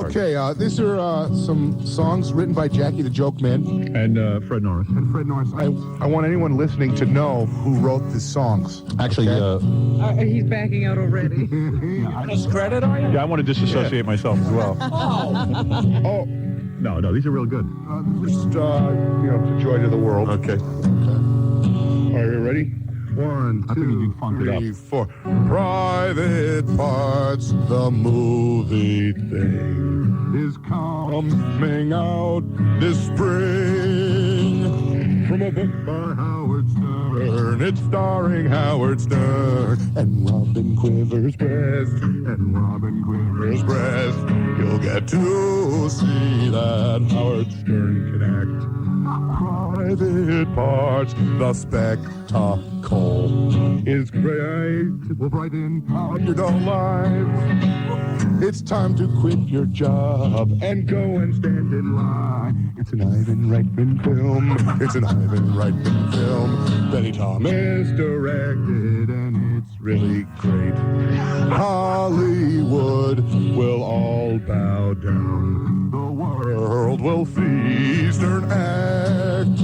Okay, these are some songs written by Jackie the Joke Man. And Fred Norris. I want anyone listening to know who wrote the songs. Actually, He's backing out already. Just credit, are you? yeah, I want to disassociate myself as well. Oh, No, these are real good. just, to joy to the world. Okay. Are you ready? 1, I think you can funk it up. 3, 4. Private Parts, the movie thing, is coming out this spring. From a book by Howard Stern. It's starring Howard Stern and Robin Quivers Breast. You'll get to see that Howard Stern can act. Private Parts, the spectacle is great. Will brighten your dull lives. It's time to quit your job and go and stand in line. It's an Ivan Reitman film. Benny Thomas directed, and it's really great. Hollywood will all bow down. The world will see Stern act.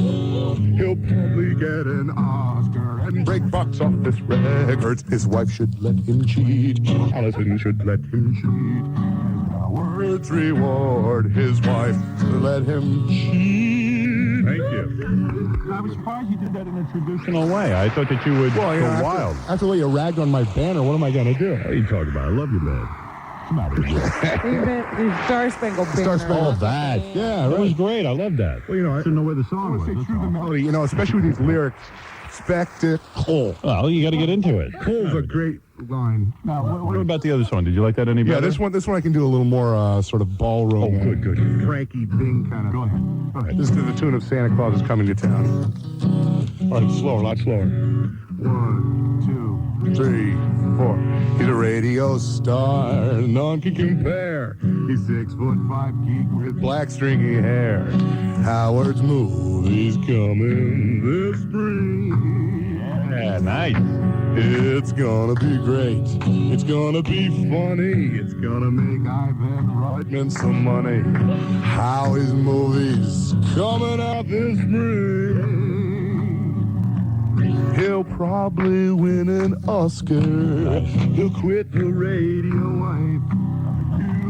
He'll probably get an Oscar and break box office records. His wife should let him cheat. Allison should let him cheat. And Howard's reward his wife to let him cheat. Thank you. I was surprised you did that in a traditional way. I thought that you would go wild. After the way you ragged on my banner, what am I going to do? What are you talking about? I love your bed. What's the matter with you? The Star Spangled Banner. Oh, that. Yeah, That right. was great. I love that. Well, I didn't know where the song was. That's all. Melody, especially with these lyrics. Spectacle. Well, you got to get into it. Cole's a great line. Now, what about the other song? Did you like that any better? Yeah, this one I can do a little more sort of ballroom. Oh, good. Frankie Bing kind of. Go ahead. This is to the tune of Santa Claus is Coming to Town. All right, slower, a lot slower. 1, 2, 3, 4. He's a radio star, none can compare. He's 6'5" geek with black stringy hair. Howard's movie's coming this spring. Yeah, nice. It's gonna be great. It's gonna be funny. It's gonna make Ivan Reitman some money. How his movie's coming out this spring. He'll probably win an Oscar. He'll quit the radio wife.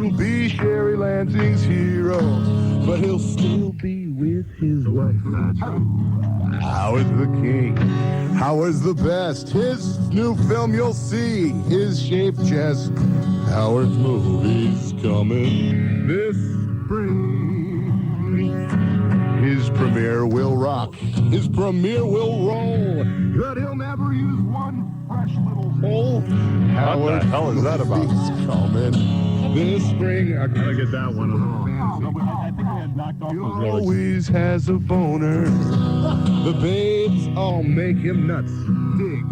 He'll be Sherry Lansing's hero, but he'll still be with his wife. Howard's the king. Howard's the best. His new film you'll see is Shape Chest. Howard's movie's coming this spring. His premiere will rock. His premiere will roll. But he'll never use one fresh little hole. What the hell is that about? He's coming this spring. I gotta get that one at all. I think we had knocked off He those lyrics. always has a boner. The babes all make him nuts. Dig.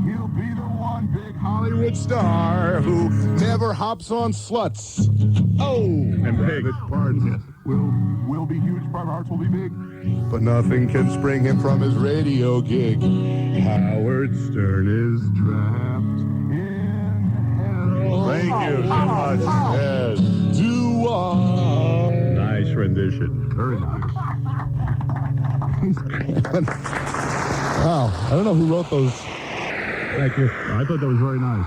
He'll be the one big Hollywood star who never hops on sluts. Oh, And big. Parts will be huge. Private Hearts will be big. But nothing can spring him from his radio gig. Howard Stern is trapped in hell. Thank you so much. Yes. Do I? Nice rendition. Very nice. Wow. I don't know who wrote those. Thank you. I thought that was very nice.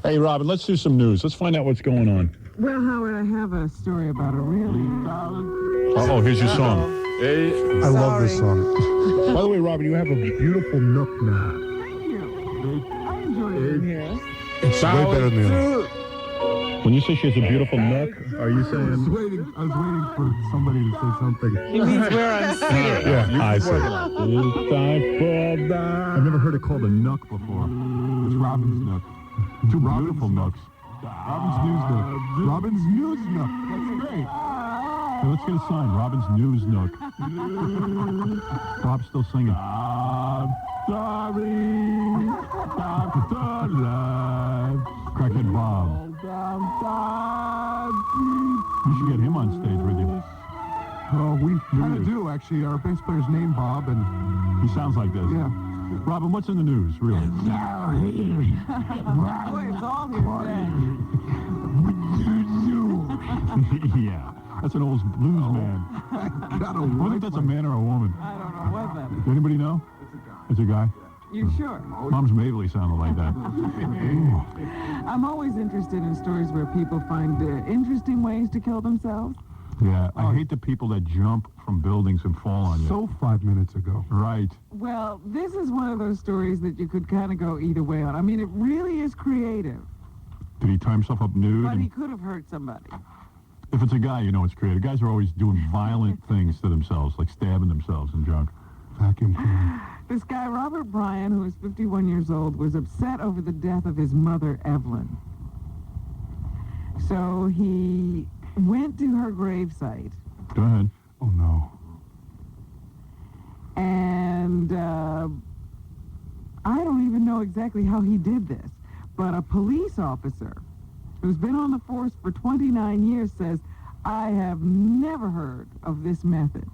Hey, Robin, let's do some news. Let's find out what's going on. Well, Howard, I have a story about a really... Oh, here's your song. I love this song. By the way, Robin, you have a beautiful nook now. Thank you. I enjoy it here. It's way better than the other. When you say she has a beautiful nook, are you saying... I was waiting for somebody to say something. He means where I'm sitting. Yeah, I see. It's time for that. I've never heard it called a nook before. It's Robin's nook. Two beautiful nooks. Robin's News Nook. Robin's News Nook. That's great. Hey, let's get a sign. Robin's News Nook. Bob's still singing. I'm sorry. I'm alive. Crackhead Bob. You should get him on stage with you. Oh, we kind of do, actually. Our bass player's named Bob, and He sounds like this. yeah. Robin, what's in the news, really? Boy, it's all hearsay. Yeah, that's an old blues man. Got a I wonder if that's a man or a woman. I don't know what that is. Anybody know? It's a guy. You sure? Mom's Mabley sounded like that. I'm always interested in stories where people find interesting ways to kill themselves. Yeah, I hate the people that jump from buildings and fall on you. So 5 minutes ago. Right. Well, this is one of those stories that you could kind of go either way on. I mean, it really is creative, Did he tie himself up nude? but he And could have hurt somebody. if it's a guy, you know it's creative. Guys are always doing violent things to themselves, like stabbing themselves and junk. Vacuum cleaner. This guy, Robert Bryan, who is 51 years old, was upset over the death of his mother, Evelyn. So he went to her gravesite, Go ahead. Oh, no. and I don't even know exactly how he did this, but a police officer who's been on the force for 29 years says, I have never heard of this method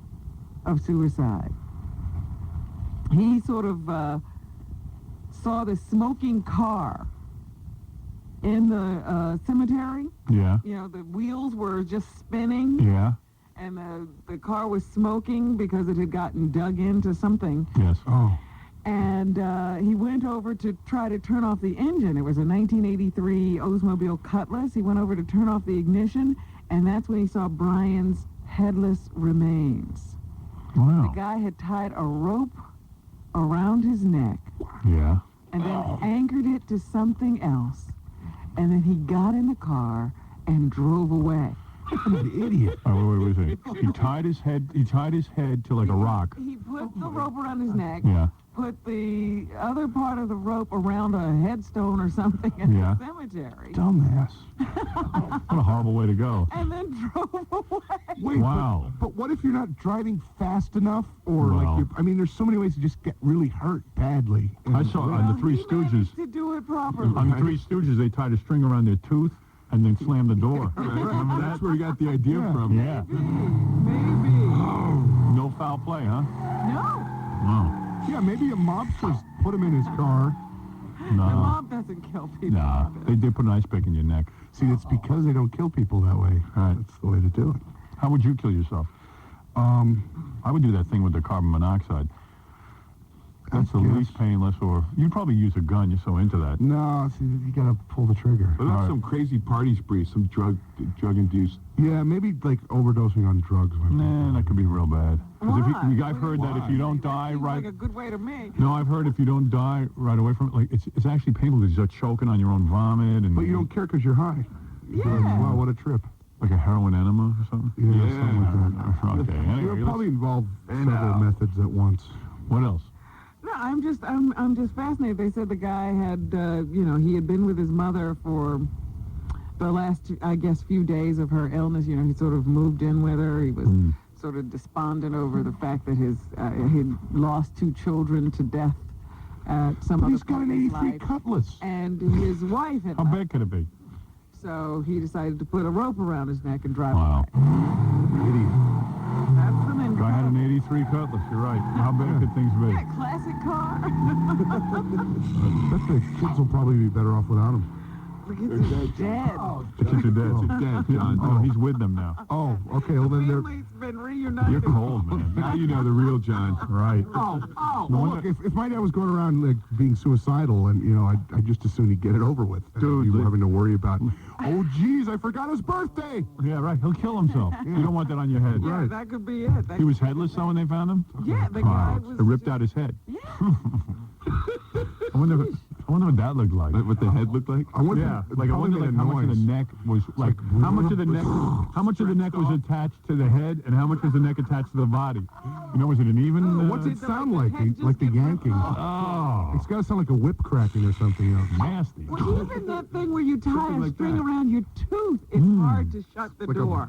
of suicide. He sort of saw the smoking car in the cemetery. Yeah. You know, the wheels were just spinning, Yeah. and the car was smoking because it had gotten dug into something. Yes. Oh. And he went over to try to turn off the engine. It was a 1983 Oldsmobile Cutlass. He went over to turn off the ignition, and that's when he saw Brian's headless remains. Wow. The guy had tied a rope around his neck Yeah. and then anchored it to something else. And then he got in the car and drove away. I'm an idiot. Oh, wait a second. He tied his head to like a rock. He put the rope around his neck, Yeah. put the other part of the rope around a headstone or something in Yeah. the cemetery, Dumbass. What a horrible way to go. and then drove away. Wait, Wow. But what if you're not driving fast enough? Or, Well. I mean, there's so many ways to just get really hurt badly. I saw on the Three He managed Stooges. to do it properly. On the Three Stooges, they tied a string around their tooth and then slammed the door. Remember that? That's where you got the idea from. Yeah. Maybe. No foul play, huh? No, Wow. Yeah, maybe a mobster's put him in his car. the No. mob doesn't kill people. Nah. They put an ice pick in your neck. See, it's because they don't kill people that way. Right. That's the way to do it. How would you kill yourself? I would do that thing with the carbon monoxide. That's the guess. least painless, or you'd probably use a gun. You're so into that. No, see, you gotta pull the trigger. But that's some crazy party spree, some drug-induced. Yeah, maybe like overdosing on drugs. Nah, that could be real bad. 'Cause if Why? I've heard that if you don't die Seems right, like a good way to me. no, I've heard if you don't die right away from it, like it's actually painful because you start choking on your own vomit and But you don't care because you're high. Yeah. Wow, what a trip. like a heroin enema or something. Yeah, something like that. Okay. Anyway, It'll probably involve Hey, several now. methods at once. what else? No, I'm just fascinated. They said the guy had, he had been with his mother for the last, I guess, few days of her illness. You know, he sort of moved in with her. He was sort of despondent over the fact that he'd lost 2 children to death at some But other he's got point an in his 83 life. Cutlass. And his wife had How left. big could it be? So he decided to put a rope around his neck and drive Wow. away. That's an incredible. Guy had an 83 Cutlass. You're right. How big could things be? Yeah, classic car. I bet the kids will probably be better off without him. The kids are dead. The kids are dead. Dead, John. Oh, he's with them now. Oh, okay. Well, then they're... Family's been reunited. You're cold, man. Now you know the real John. Right. Oh, No well, wonder- look, if my dad was going around like being suicidal, and I'd just as soon he'd get it over with. Dude, you the- having to worry about. Oh, geez, I forgot his birthday. Yeah, right. He'll kill himself. You don't want that on your head. Yeah, Right. that could be it. That He was headless, though, when they found him? Yeah, the guy was. It ripped out his head. Yeah. I wonder what that looked like. What the head looked like? I wonder. Yeah, it like I probably wonder made like a how much of noise. the neck was like how much of the neck was attached to the head and how much was the neck attached to the body. You know, was it an even? What's it Did the- sound like like? the head just Like the get ripped yanking. off? Oh, It's got to sound like a whip cracking or something. nasty. Well, even that thing where you tie Something a like string that. around your tooth, it's hard to shut the Like a- door.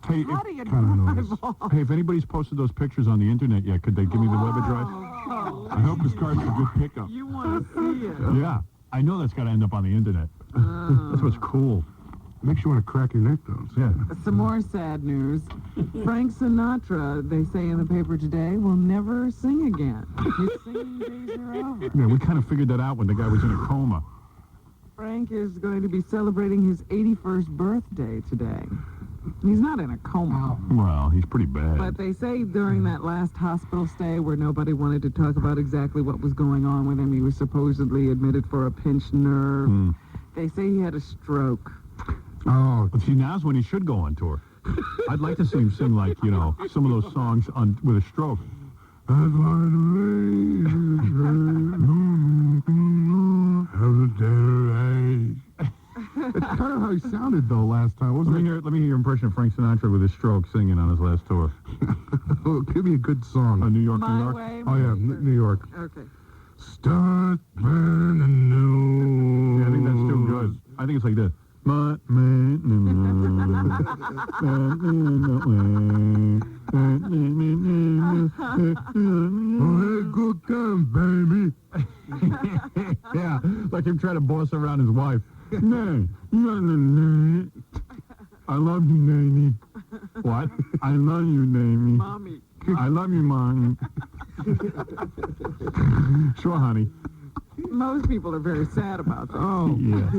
Hey, How do you kind of drive noise. off? if anybody's posted those pictures on the internet yet, could they give me the web address? Oh, I hope his car's a good pickup. you want to see it? Yeah, I know that's got to end up on the internet. That's what's cool. Makes you want to crack your neck, though. Yeah. Some more sad news. Frank Sinatra, they say in the paper today, will never sing again. His singing days are over. Yeah, we kind of figured that out when the guy was in a coma. Frank is going to be celebrating his 81st birthday today. He's not in a coma. Well, he's pretty bad. But they say during that last hospital stay where nobody wanted to talk about exactly what was going on with him, he was supposedly admitted for a pinched nerve. They say he had a stroke. Oh, see, now's when he should go on tour. I'd like to see him sing, like, you know, some of those songs with a stroke. That's kind of how he sounded, though, last time, wasn't it? Let me hear your impression of Frank Sinatra with his stroke singing on his last tour. Give me a good song. New York, My New York. Way, Oh, yeah, New York. Okay. Start burning new. Yeah, I think that's too good. I think it's like this. Good time, baby. Yeah, like him trying to boss around his wife. I love you, Nanny. What? I love you, Nanny. Mommy. I love you, Mommy. Sure, honey. Most people are very sad about that. Oh, Yeah.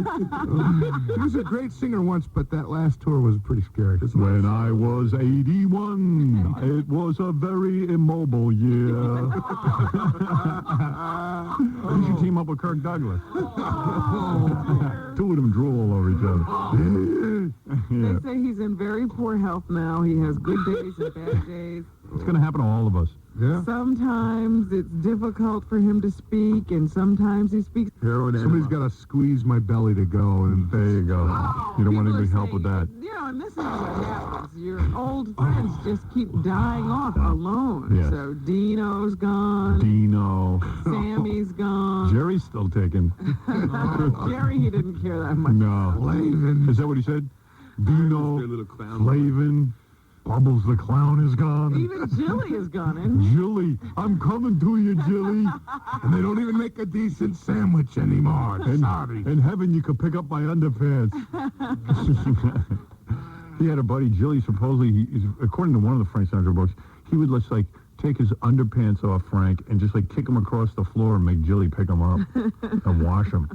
he was a great singer once, but that last tour was pretty scary. When I was 81, it was a very immobile year. Did you team up with Kirk Douglas? Two of them drool all over each other. Yeah. They say he's in very poor health now. He has good days and bad days. It's going to happen to all of us. Yeah. Sometimes it's difficult for him to speak, and sometimes he speaks. Somebody's got to squeeze my belly to go, and There you go. You don't want People any are help with that. saying, You know, and this is what happens. Your old friends just keep dying off alone. Yes. So Dino's gone. Dino. Sammy's gone. Jerry's still taking. Jerry, he didn't care that much. No. Flavin. Is that what he said? Dino, Their little clown. Flavin, Bubbles the clown is gone. Even Jilly is gone, isn't he? Jilly, I'm coming to you, Jilly. And they don't even make a decent sandwich anymore. Sorry. In heaven, you could pick up my underpants. He had a buddy, Jilly, supposedly, according to one of the Frank Sinatra books, he would just, like, take his underpants off Frank and just, like, kick him across the floor and make Jilly pick him up and wash him.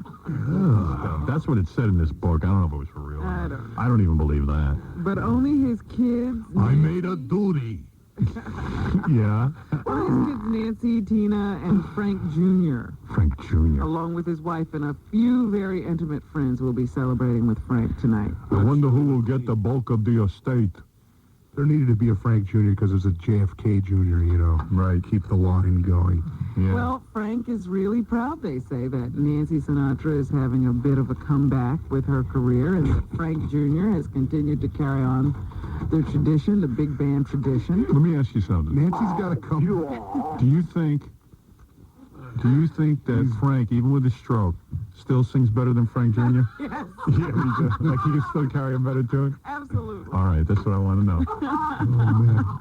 That's what it said in this book. I don't know if it was for real. I don't know. I don't even believe that. But only his kids. I made a duty. Yeah. Only his kids, Nancy, Tina, and Frank Jr., Frank Jr. along with his wife and a few very intimate friends, will be celebrating with Frank tonight. I wonder who will get the bulk of the estate. There needed to be a Frank Jr. because there's a JFK Jr., you know. Right. Keep the line going. Yeah. Well, Frank is really proud, they say, that Nancy Sinatra is having a bit of a comeback with her career, and that Frank Jr. has continued to carry on the tradition, the big band tradition. Let me ask you something. Nancy's got to come. Do you think that Frank, even with his stroke, still sings better than Frank Jr.? Yes, Yeah, like he can still carry a better tune? absolutely. All right, that's what I want to know. Oh,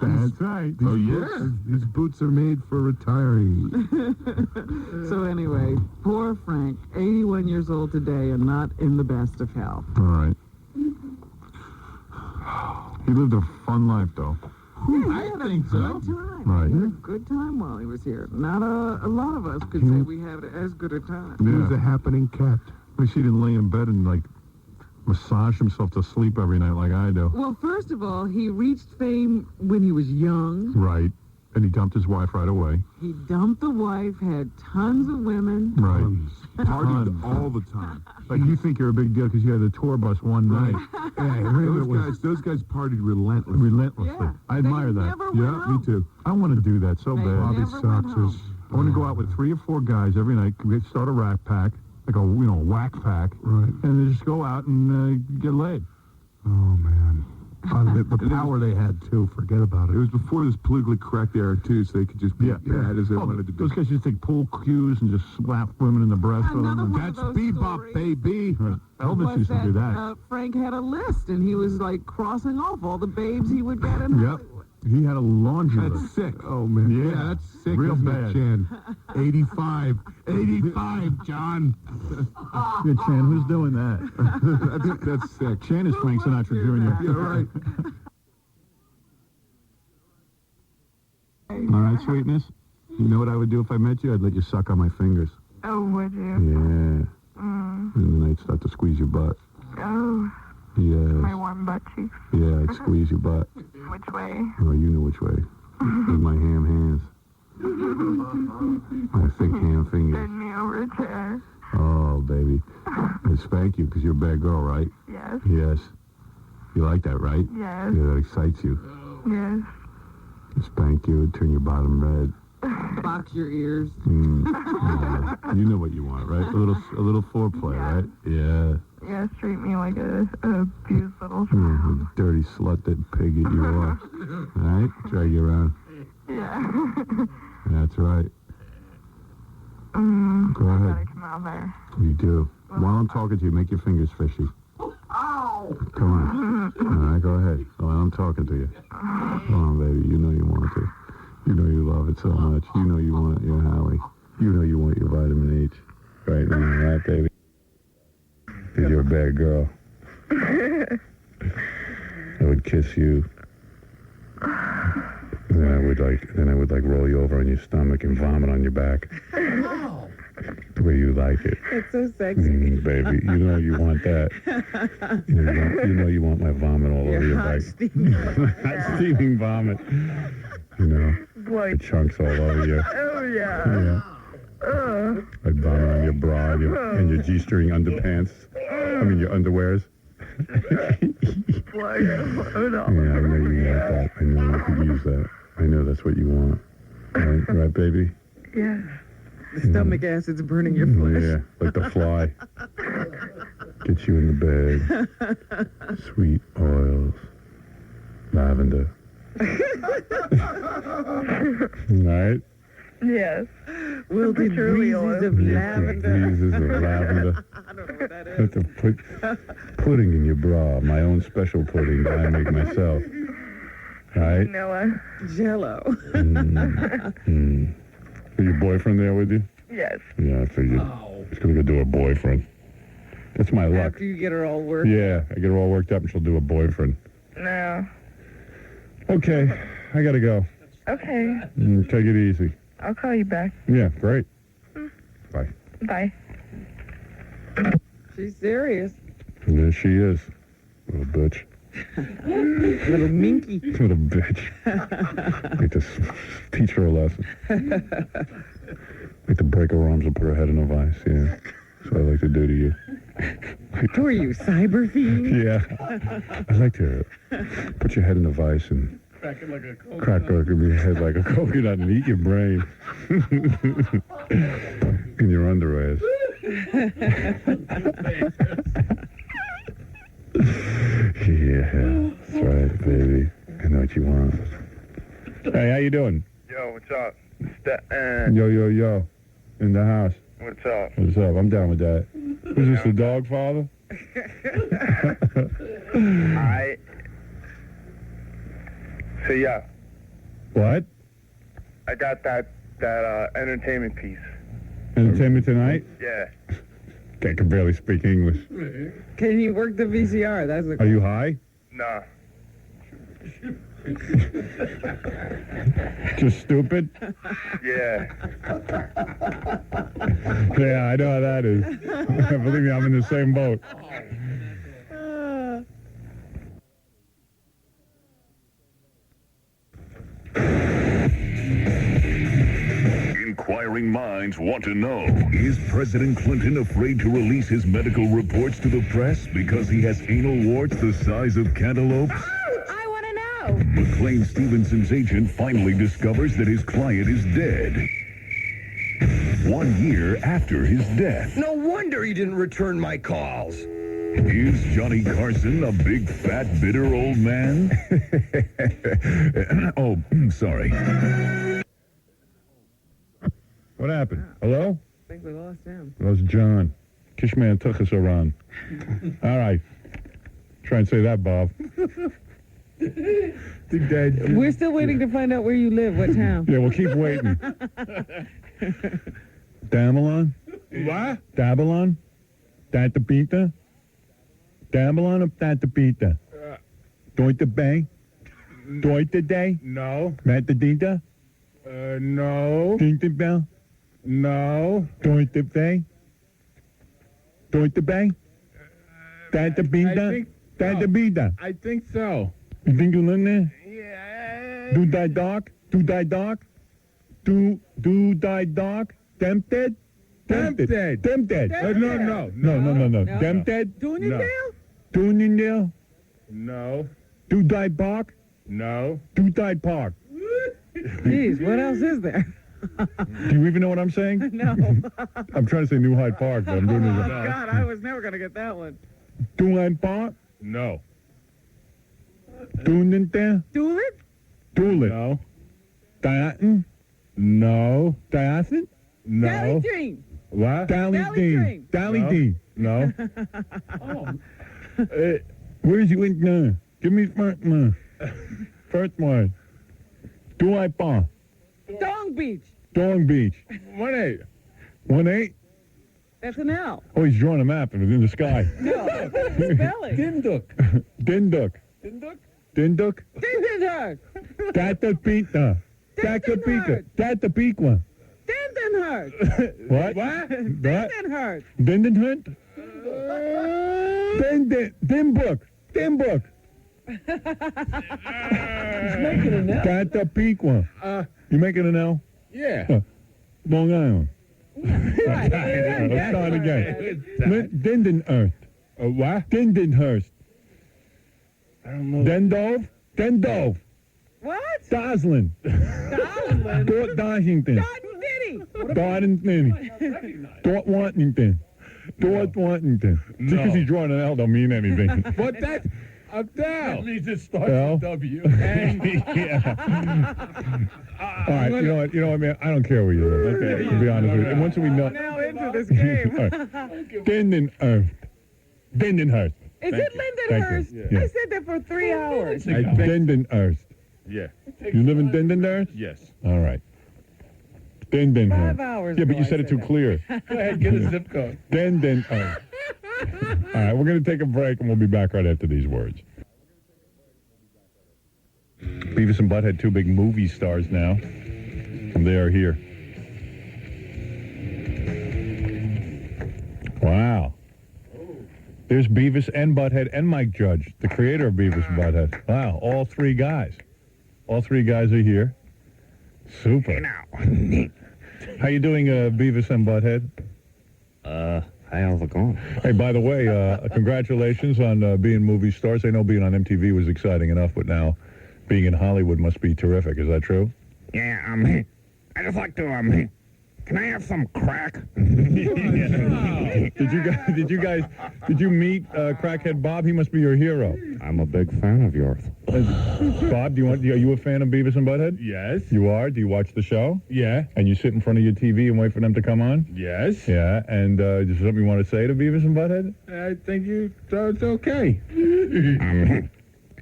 man. That's right. Oh, yeah. These boots are made for retiring. So anyway, poor Frank, 81 years old today and not in the best of health. All right. He lived a fun life, though. Yeah, he had a good time. Right. He had a good time while he was here. Not a lot of us could say we had as good a time. He was Yeah. a happening cat. At least he didn't lay in bed and, like, massage himself to sleep every night like I do. Well, first of all, he reached fame when he was young. Right. And he dumped his wife right away. He dumped the wife, had tons of women. Right. Partied Tons. all the time. Like, you think you're a big deal because you had the tour bus one night. Those guys partied relentlessly. Relentlessly. Yeah. I admire They that. never went Yeah, me home. too. I want to do that so They bad. Bobby never went Sox home. is... I want to go out with 3 or 4 guys every night. We start a rack pack, like a whack pack, Right. and then just go out and get laid. Oh, man. The power they had, too. Forget about it. It was before this politically correct era, too, so they could just be bad as they wanted to be. Those guys just take pool cues and just slap women in the breast with Another them. one And of those Bebop, stories baby. Elvis was used to do that. Frank had a list, and he was like crossing off all the babes he would get in Yep. Hollywood. He had a laundry That's list. sick. Oh, man. Yeah. That's sick, Real isn't bad. it, Chan? 85. 85, John. Yeah, Chan, who's doing that? That's sick. Chan is Frank Sinatra Jr. You're right. All right, sweetness. You know what I would do if I met you? I'd let you suck on my fingers. Oh, would you? Yeah. And then I'd start to squeeze your butt. Oh, Yes. my warm butt cheeks. Yeah, I'd squeeze your butt. Which way? Oh, you know which way. With my ham hands. My thick ham fingers. Bend me over a chair. Oh, baby. I'd spank you because you're a bad girl, right? Yes. Yes. You like that, right? Yes. Yeah, that excites you. Yes. Spank you, turn your bottom red. Box your ears. Yeah. You know what you want, right? A little foreplay, Yeah. right? Yeah. Yes, treat me like a abused little Yeah, child. the dirty slut that pig that you are. All right? Drag you around. Yeah. That's right. Go Gotta ahead. come out there. You do. While I'm talking to you, make your fingers fishy. Ow! Come on. All right, go ahead. While I'm talking to you. Come on, baby. You know you want to. You know you love it so much. You know you want your Howie. You know you want your vitamin H. Right now, right, baby? Because you're a bad girl. I would kiss you. Then I would roll you over on your stomach and vomit on your back. The way you like it. It's so sexy. Baby, you know you want that. You know you want my vomit all over your hot, back. steamy. Hot steaming vomit. You know, the chunks all over you. Oh, yeah. Yeah. I'd vomit on your bra and your G-string underpants. I mean, your underwears. Blood. Oh, no. Yeah, I know you want that. I know you could use that. I know that's what you want. Right, baby? Yes. The stomach acid's burning your flesh. Yeah, like the fly. Get you in the bed. Sweet oils. Lavender. Right? Yes. Wilted Truly breezes oil. of lavender. Breezes of lavender. I don't know what that is. Put the pudding in your bra. My own special pudding that I make myself. Right? Noah. Jello. Is your boyfriend there with you? Yes. Yeah, I figured. She's going to go do a boyfriend. That's my luck. After you get her all worked. Yeah, I get her all worked up and she'll do a boyfriend. No. Okay, I got to go. Okay. Take it easy. I'll call you back. Yeah, great. Bye. Bye. She's serious. And there she is. Little bitch. Little minky. Little bitch. Like to teach her a lesson. Like to break her arms and put her head in a vice, yeah. That's what I like to do to you. Who are you, cyber fiend? Yeah. I like to put your head in a vice and crack your head like a coconut and eat your brain. In your underwears. Yeah, that's right, baby. I know what you want. Hey, how you doing? Yo, what's up? Yo. In the house. What's up? What's up? I'm down with that. Who's this, the dog father? Alright. So yeah, What? I got that entertainment piece. Entertainment Tonight? Yeah. I can barely speak English. Can you work the VCR? That's the Are you high? Nah. Just stupid? Yeah. Yeah, I know how that is. Believe me, I'm in the same boat. Inquiring minds want to know, is President Clinton afraid to release his medical reports to the press because he has anal warts the size of cantaloupes? I want to know. McLean Stevenson's agent finally discovers that his client is dead. 1 year after his death. No wonder he didn't return my calls. Is Johnny Carson a big, fat, bitter old man? Oh, sorry. What happened? Hello? I think we lost him. That was John. Kishman took us around. All right. Try and say that, Bob. Think that. We're still waiting to find out where you live, what town. Yeah, we'll keep waiting. Damelon? What? Dabalon? Datapita? Dabalon or Datapita? Deutsche Bay? Deutsche Day? No. Matadita? No. Tinkerbell? No. Deutsche Bay? Deutsche Bay? Datapita? Datapita? I think so. You think you live there? Yeah. Do die dog? Do die dog? Do die dog? Tempted? Tempted. Tempted. No. No. Tempted? Doonendale? Doonendale? No. Do die park? No. Do die park. Jeez, what else is there? Do you even know what I'm saying? No. I'm trying to say New Hyde Park, but I'm doing Oh, it. God, I was never going to get that one. Do Hyde Park? No. Doonendale? Doolittle? Doolittle? No. Diaton? No. Diaton? Valley No. Dream. What? Dally Valley Dean. Dream. Dally No. Dean. No. Where's you in there? Give me first one. First one. Do I Park? Dong Beach. Dong Beach. 1-8. 1-8? That's an L. Oh, he's drawing a map in the sky. No, spell it. Dinduk. Dinduk. Dinduk? Dinduk? Dindenhurst. Datapita. Datapita. Datapikwa. Dindenhurst. What? What? Dindenhurst. Dindenhunt? Dimbuk. Dimbuk. Making an L. Datapikwa. You making an L? Yeah. Long Island. Right. Let's start again. Dindenhurst. What? Dindenhurst. I don't know. Dendove? Dendove. What? Doslin. Darling. Dort Washington. Dotton City. Darlington. Dort Washington. Dort Washington. Just because he's drawing an L don't mean anything. But that's a down. means it starts with W. Yeah. All right, you know what, man? I don't care where you live. Okay, to be honest with you. And once we know. Now into this game. Dindenhurst. Dindenhurst. Is it Lindenhurst? Thank you. I said that for 3 hours. Dindenhurst. Yeah. You live in Dindenhurst? Yes. All right. Dindenhurst. 5 hours Yeah, but ago you I said it too that. clear. Go ahead, get a zip code. Dindenhurst. All right, we're going to take a break, and we'll be back right after these words. Beavis and Butthead, two big movie stars now, and they are here. Wow. There's Beavis and Butthead and Mike Judge, the creator of Beavis and Butthead. Wow, all three guys. All three guys are here. Super. How you doing, Beavis and Butthead? How's it going? Hey, by the way, congratulations on being movie stars. I know being on MTV was exciting enough, but now being in Hollywood must be terrific. Is that true? Yeah, I just like to, can I have some crack? Did you meet Crackhead Bob? He must be your hero. I'm a big fan of yours. Bob, are you a fan of Beavis and Butthead? Yes. You are? Do you watch the show? Yeah. And you sit in front of your TV and wait for them to come on? Yes. Yeah, and is there something you want to say to Beavis and Butthead? I think it's okay.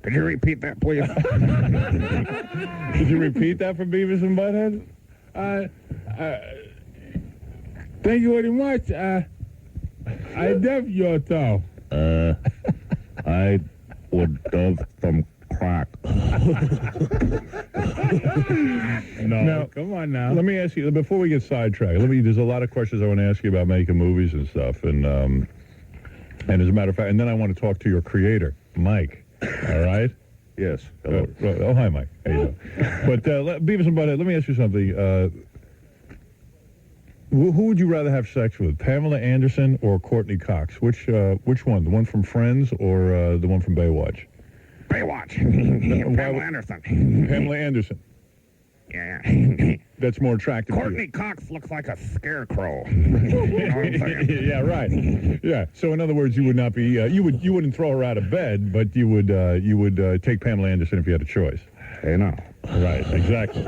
Could you repeat that, please? Did you repeat that for Beavis and Butthead? Thank you very much. I love your toe. I would love some crack. No, Now, come on now. Let me ask you, before we get sidetracked, there's a lot of questions I want to ask you about making movies and stuff, and as a matter of fact, and then I want to talk to your creator, Mike. All right? Yes. Hello. Oh, hi, Mike. How you doing? But Beavis and Butthead, let me ask you something. Who would you rather have sex with, Pamela Anderson or Courtney Cox? Which one? The one from Friends or the one from Baywatch? Baywatch. Pamela Anderson. Pamela Anderson. Yeah. That's more attractive to Courtney Cox looks like a scarecrow. You know what I'm you. saying? Yeah, right. Yeah. So in other words, you would not be you wouldn't throw her out of bed, but you would take Pamela Anderson if you had a choice. Hey, no. Right. Exactly.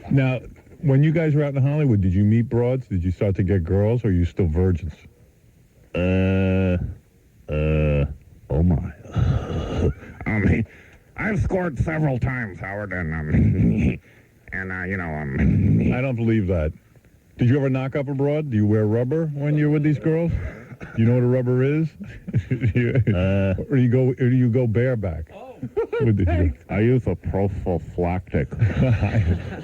Now, when you guys were out in Hollywood, did you meet broads? Did you start to get girls, or are you still virgins? Oh my. scored several times, Howard, and I don't believe that. Did you ever knock up abroad? Do you wear rubber when you're with these girls? You know what a rubber is? Or do you go bareback? I use a prophylactic.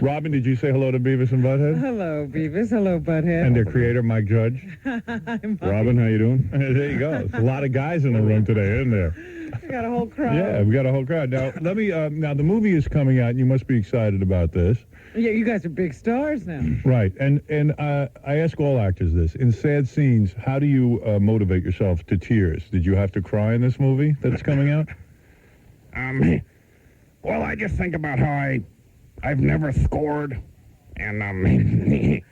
Robin, did you say hello to Beavis and Butthead? Hello, Beavis. Hello, Butthead. And their creator, Mike Judge. Robin, how you doing? There you go. There's a lot of guys in the room today, isn't there? We got a whole crowd. Yeah, we got a whole crowd. Now, let me. Now, the movie is coming out, and you must be excited about this. Yeah, you guys are big stars now. Right, and I ask all actors this. In sad scenes, how do you motivate yourself to tears? Did you have to cry in this movie that's coming out? Well, I just think about how I've never scored, and and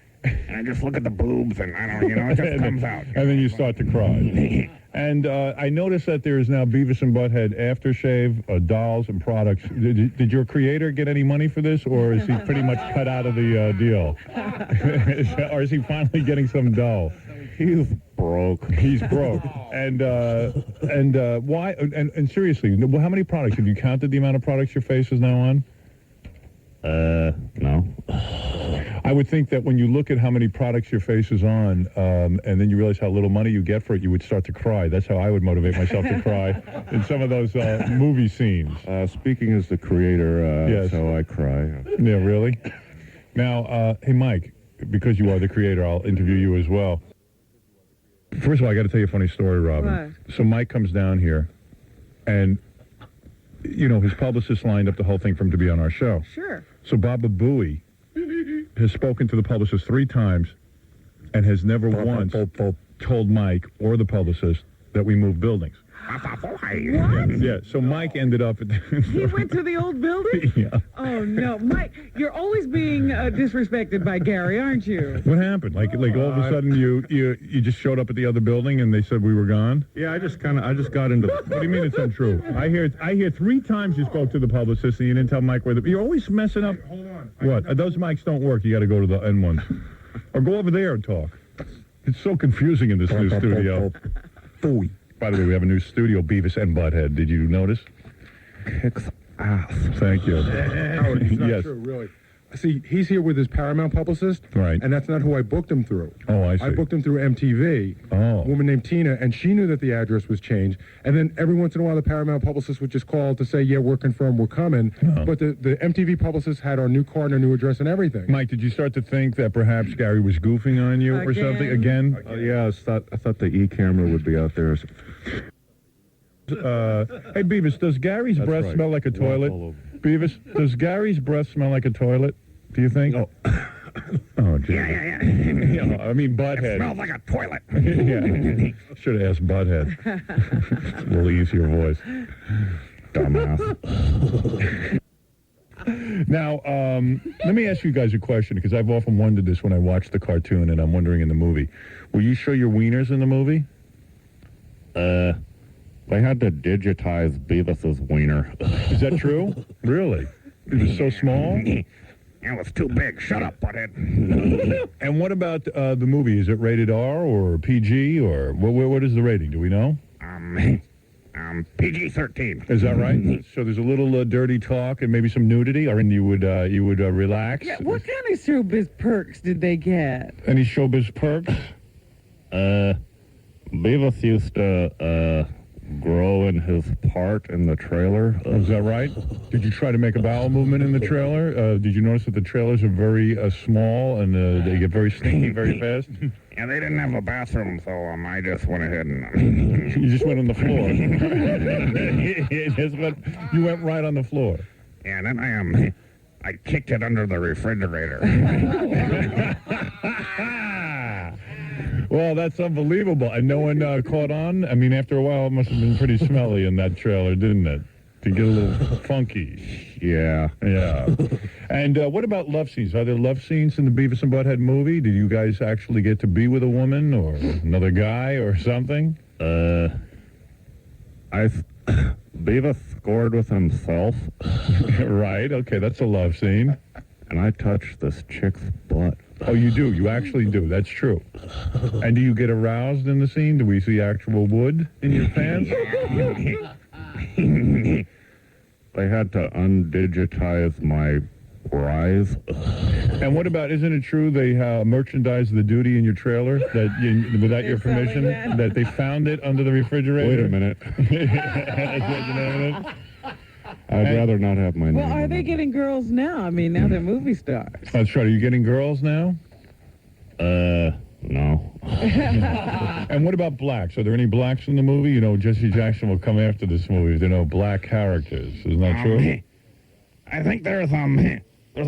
I just look at the boobs, and I don't, it just comes out. And then you start to cry. And I noticed that there is now Beavis and Butthead aftershave, dolls, and products. Did your creator get any money for this, or is he pretty much cut out of the deal? Or is he finally getting some dough? He's broke. He's broke. And why? And seriously, how many products? Have you counted the amount of products your face is now on? No. I would think that when you look at how many products your face is on, and then you realize how little money you get for it, you would start to cry. That's how I would motivate myself to cry in some of those movie scenes. Speaking as the creator, yes. So I cry. Yeah, really? Now, hey, Mike, because you are the creator, I'll interview you as well. First of all, I got to tell you a funny story, Robin. What? So Mike comes down here, and, his publicist lined up the whole thing for him to be on our show. Sure. So Baba Booey has spoken to the publicist 3 times and has never once told Mike or the publicist that we move buildings. What? Yeah, so Mike ended up at He went to the old building? Yeah. Oh, no. Mike, you're always being disrespected by Gary, aren't you? What happened? Like all of a sudden you just showed up at the other building and they said we were gone? Yeah, I just got into. What do you mean it's untrue? I hear 3 times you spoke to the publicist and you didn't tell Mike where you're always messing up. Hold on. What? Those mics don't work. You got to go to the end ones. Or go over there and talk. It's so confusing in this new studio. By the way, we have a new studio, Beavis and Butthead. Did you notice? Kicks ass. Thank you. Howard, it's not Yes. true, really. See, he's here with his Paramount publicist, Right. and that's not who I booked him through. Oh, I see. I booked him through MTV, Oh. a woman named Tina, and she knew that the address was changed. And then every once in a while, the Paramount publicist would just call to say, yeah, we're confirmed, we're coming. Uh-huh. But the MTV publicist had our new card and our new address and everything. Mike, did you start to think that perhaps Gary was goofing on you or something? Again? Yeah, I thought the e-camera would be out there. Hey, Beavis, does Gary's breath right. smell like a toilet? all over. Beavis, does Gary's breath smell like a toilet? Do you think? Oh, geez. Yeah. Yeah, I mean, Butthead. Smells like a toilet. Yeah. Should have asked Butthead. A little easier voice. Dumbass. Now, let me ask you guys a question, because I've often wondered this when I watch the cartoon, and I'm wondering in the movie. Will you show your wieners in the movie? They had to digitize Beavis's wiener. Is that true? Really? It was so small? It was too big. Shut up, butthead. And what about the movie? Is it rated R or PG, or what is the rating? Do we know? PG-13. Is that right? So there's a little dirty talk and maybe some nudity, or you would relax? Yeah, what kind of showbiz perks did they get? Any showbiz perks? Beavis used to grow in his part in the trailer. Is that right? Did you try to make a bowel movement in the trailer? Did you notice that the trailers are very small and they get very stinky very fast? Yeah, they didn't have a bathroom, so I just went ahead and... You just went on the floor. You went right on the floor. Yeah, and then I kicked it under the refrigerator. Well, that's unbelievable. And no one caught on? I mean, after a while, it must have been pretty smelly in that trailer, didn't it? To get a little funky. Yeah. Yeah. And what about love scenes? Are there love scenes in the Beavis and Butthead movie? Did you guys actually get to be with a woman or another guy or something? Beavis scored with himself. Right. Okay, that's a love scene. And I touched this chick's butt. Oh, you do? You actually do. That's true. And do you get aroused in the scene? Do we see actual wood in your pants? They had to undigitize my rise. And what about, isn't it true they merchandise the duty in your trailer that without your permission, that they found it under the refrigerator? Wait a minute. I'd rather not have my name. Well, are they getting girls now? I mean, now they're movie stars. That's right. Are you getting girls now? No. And what about blacks? Are there any blacks in the movie? You know, Jesse Jackson will come after this movie. There are no black characters. Isn't that true? I think there's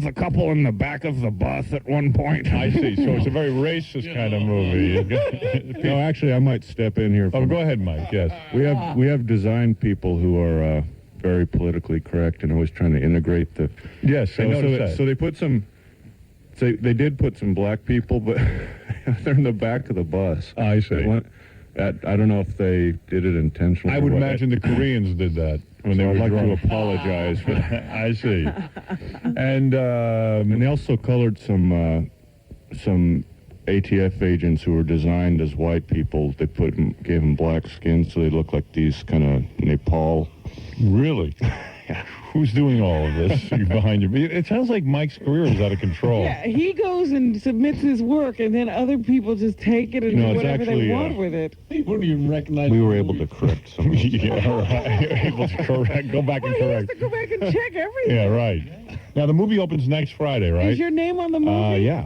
a couple in the back of the bus at one point. I see. So it's a very racist kind of movie. No, actually, I might step in here. Oh, go ahead, Mike. Yes. We have design people who are very politically correct and always trying to integrate the. Yes, I noticed that. So they put some. They did put some black people, but they're in the back of the bus. I see. I don't know if they did it intentionally. I would imagine the Koreans did that when they were like drunk. to apologize for that. I see. And they also colored some ATF agents who were designed as white people. They gave them black skin so they look like these kind of Nepal. Really? Who's doing all of this behind you? It sounds like Mike's career is out of control. Yeah, he goes and submits his work, and then other people just take it and do whatever they want with it. They wouldn't even recognize. We were able to correct some of it. Yeah, right. You're able to correct. Go back and Well, he has correct. to go back and check everything. Yeah, right. Now, the movie opens next Friday, right? Is your name on the movie? Yeah,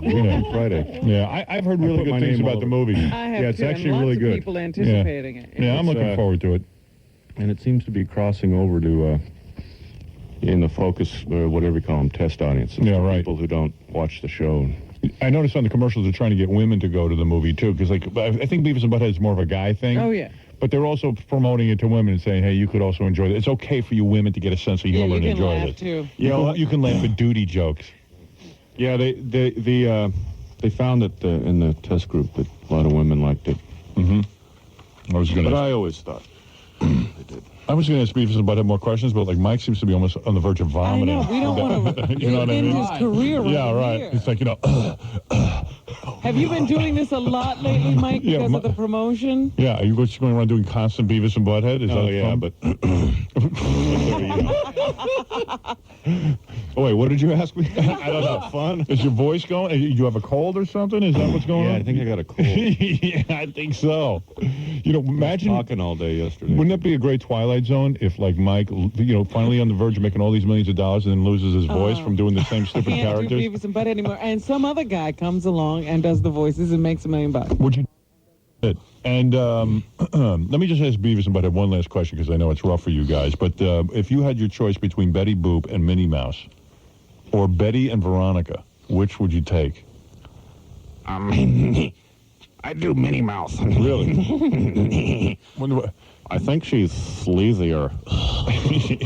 Friday. Yeah, I've heard really put good my things name about all the over. movie. I have Yeah, it's too, actually and really lots good. of people anticipating it. Yeah, I'm looking forward to it. And it seems to be crossing over to in the focus, or whatever you call them, test audiences. Yeah, right. People who don't watch the show. I noticed on the commercials they're trying to get women to go to the movie, too, because I think Beavis and Butthead is more of a guy thing. Oh, yeah. But they're also promoting it to women and saying, hey, you could also enjoy it. It's okay for you women to get a sense of humor and enjoy it. Too. You can laugh at duty jokes. Yeah, they found that in the test group that a lot of women liked it. Mm-hmm. But I always thought they did. I was going to ask Beavis and Butthead more questions, but like Mike seems to be almost on the verge of vomiting. I know. We don't want to you know what I end mean? his career right Yeah, right. here. It's like, Have you been doing this a lot lately, Mike, because of the promotion? Yeah, are you just going around doing constant Beavis and Butthead? Is that fun? But... Oh, wait, what did you ask me? I don't know. Fun? Is your voice going? Do you have a cold or something? Is that what's going on? Yeah, I think I got a cold. Yeah, I think so. You know, imagine... talking all day yesterday. Wouldn't it be a great Twilight Zone if, like, Mike, finally on the verge of making all these millions of dollars and then loses his voice from doing the same stupid Can't characters? do Beavis and Butthead anymore, and some other guy comes along and does the voices and makes $1 million. Would you... And let me just ask Beavis and Butthead one last question, because I know it's rough for you guys. But if you had your choice between Betty Boop and Minnie Mouse, or Betty and Veronica, which would you take? I do Minnie Mouse. Really? I think she's sleazier.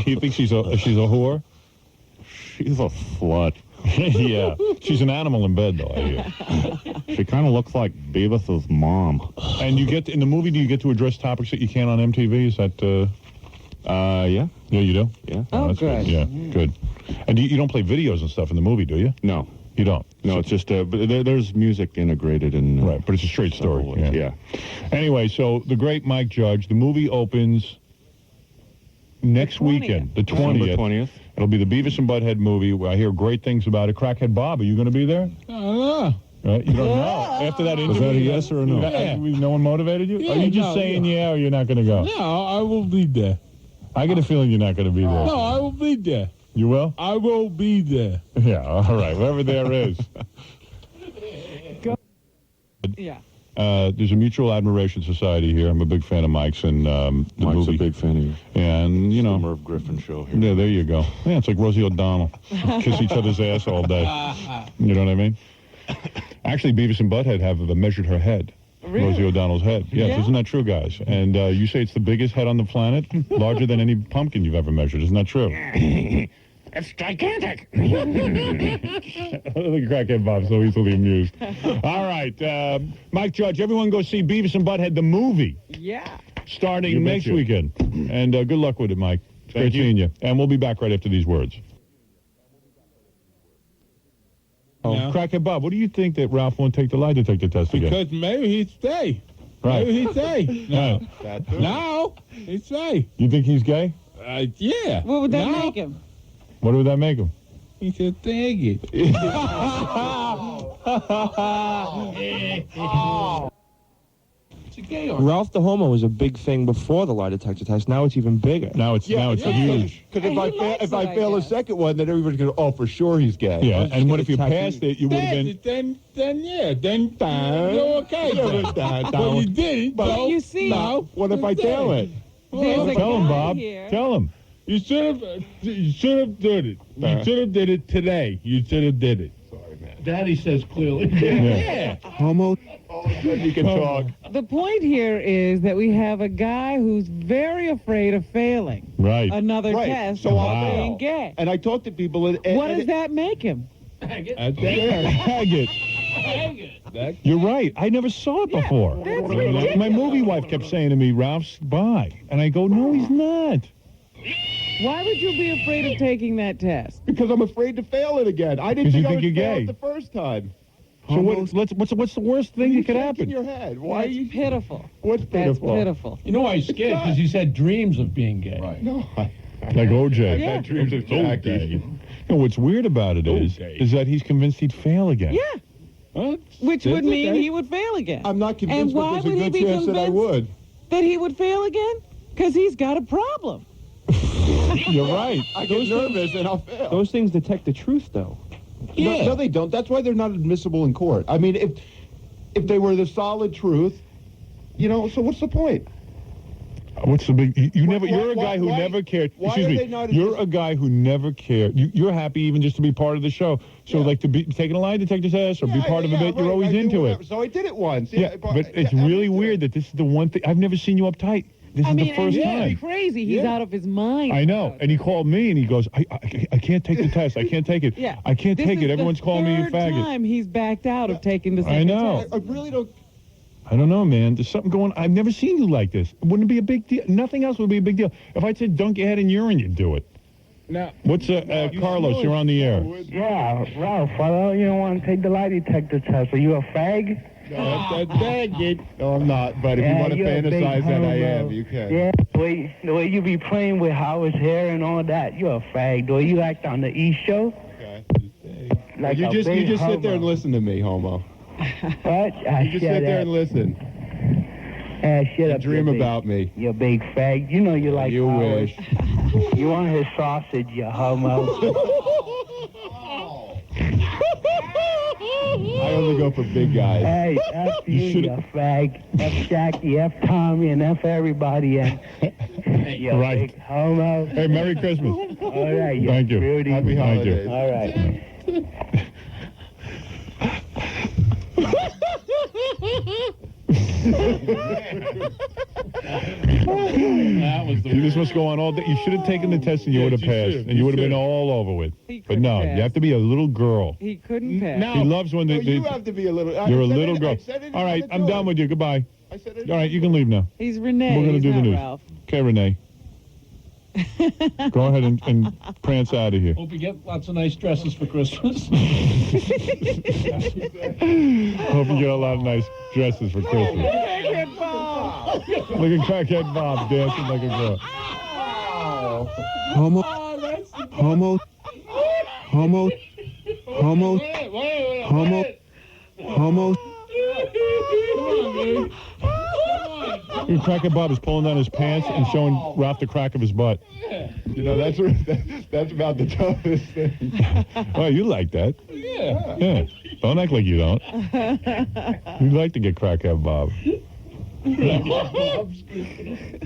You think she's a whore? She's a slut. Yeah. She's an animal in bed, though, I hear. She kind of looks like Beavis's mom. And you get in the movie, do you get to address topics that you can't on MTV? Is that... Yeah. Yeah, you do? Yeah. Oh, that's good. Yeah, good. And you don't play videos and stuff in the movie, do you? No. You don't? No, it's just, but there's music integrated in... Right, but it's a straight story. Yeah. Anyway, so the great Mike Judge, the movie opens next weekend, the 20th. December 20th. It'll be the Beavis and Butthead movie. I hear great things about it. Crackhead Bob, are you going to be there? No. Right? You don't know. After that interview... Was that a yes or a no? Yeah. No one motivated you? Yeah, Are you just no, saying yeah, or you're not going to go? No, I will be there. I get a feeling you're not going to be there. No, I will be there. You will? I will be there. Yeah, all right. Whoever there is. Yeah. There's a mutual admiration society here. I'm a big fan of Mike's and the Mike's movie. a big fan of you. And, you know... Summer of Griffin show here. Yeah, there you go. Yeah, it's like Rosie O'Donnell. Kiss each other's ass all day. You know what I mean? Actually, Beavis and Butthead have measured her head. Really? Rosie O'Donnell's head. Yes, Yeah? isn't that true, guys? And you say it's the biggest head on the planet? Larger than any pumpkin you've ever measured. Isn't that true? It's gigantic. Look at Crackhead Bob, so easily amused. All right, Mike Judge, everyone go see Beavis and Butthead, the movie, Yeah. starting next weekend. And good luck with it, Mike. It's great seeing you. And we'll be back right after these words. Oh, Yeah. Crackhead Bob, what do you think that Ralph won't take the lie detector test again? Because maybe he'd stay. Right. Maybe he'd say. Right. No, he'd say. You think he's gay? Yeah. What would that make him? What would that make him? He said, thank it. Ralph the Homo was a big thing before the lie detector test. Now it's even bigger. Now it's huge. Because if I fail a second one, then everybody's going to, oh, for sure he's gay. Yeah, and what if you passed it, you would have been... Then you're okay. But you didn't. But you see... No, what if I fail it? There's a Tell him, guy Bob. here. Tell him. You should have did it. You should have did it today. You should have did it. Sorry, man. Daddy says clearly. Yeah. Homo. You can talk. The point here is that we have a guy who's very afraid of failing Right. another Right. test So about I'll being fail. gay. And I talked to people. What does that make him? Faggot. You're right. I never saw it before. That's ridiculous. My movie wife kept saying to me, Ralph's bi. And I go, no, he's not. Why would you be afraid of taking that test? Because I'm afraid to fail it again. I didn't 'Cause you think I think would you're fail gay. it the first time. So what's the worst thing that could In happen? your head. Why That's are you... pitiful. What's That's pitiful? pitiful. You know why he's scared? Because he's had dreams of being gay. Right. No. Like OJ. Yeah. Bad dreams of Jackie. No, what's weird about it is that he's convinced he'd fail again. Yeah. Which would mean he would fail again. I'm not convinced, And but why there's a would he good be chance that I convinced? would. That he would fail again? Because he's got a problem. You're right. I get nervous and I'll fail. Those things detect the truth, though. No, they don't. That's why they're not admissible in court. I mean, if they were the solid truth, so what's the point? What's the big... You never... Why- You're a guy who why- never cared... why Excuse are me. they not You're a guy who never cared. You're happy even just to be part of the show. So, like, to be taking a lie detector test or be part of a bit, you're always into it. So I did it once. Yeah, but it's really weird that this is the one thing... I've never seen you uptight. This is the first time. He's crazy. He's out of his mind. I know. And he called me and he goes, I can't take the test. I can't take it. Yeah. I can't This take is it. Everyone's calling me a the third faggot. time he's backed out of taking the second I know. test. I really don't... I don't know, man. There's something going on. I've never seen you like this. It wouldn't be a big deal. Nothing else would be a big deal. If I said dunk your head in urine, you'd do it. Now, What's Carlos? You're on the air. Yeah, Ralph, you don't want to take the lie detector test. Are you a fag? No, I'm not. But if you want to fantasize that I am, you can. Yeah, the way you be playing with Howard's hair and all that, you're a fag. The way you act on the E! Show. Okay. Like You a just big sit there and homo. listen to me, homo. What? You just sit there and listen. Shut up. Dream you big- about me. You big fag. You know you like You Howard. wish. You want his sausage, you homo. I only go for big guys. Hey, F you fag. F Jackie, F Tommy, and F everybody. And you Right. big homo. Hey, Merry Christmas. All right, you Thank you. beauty. Happy Thank you. holidays. All right. that was the This must go on all day. You should have taken the test and you would have you passed. should. And you would have You been should. all over with. He But couldn't no, pass. you have to be a little girl. He couldn't pass. Now- He loves when No, they... you have to be a little... You're a little girl. All right, I'm done with you. Goodbye. I said it. All right, you can leave now. He's Renee. We're going to He's do the not news. Ralph. Okay, Renee. Go ahead and prance out of here. Hope you get lots of nice dresses for Christmas. Hope you get a lot of nice dresses for Christmas. Crackhead Bob. Look at Crackhead Bob dancing like a girl. Homo. Homo. Homo. Homo. Homo. Homo. Crackhead Bob is pulling down his pants and showing Ralph the crack of his butt. That's about the toughest thing. Oh, you like that? Yeah. Yeah. Don't act like you don't. You'd like to get Crackhead Bob.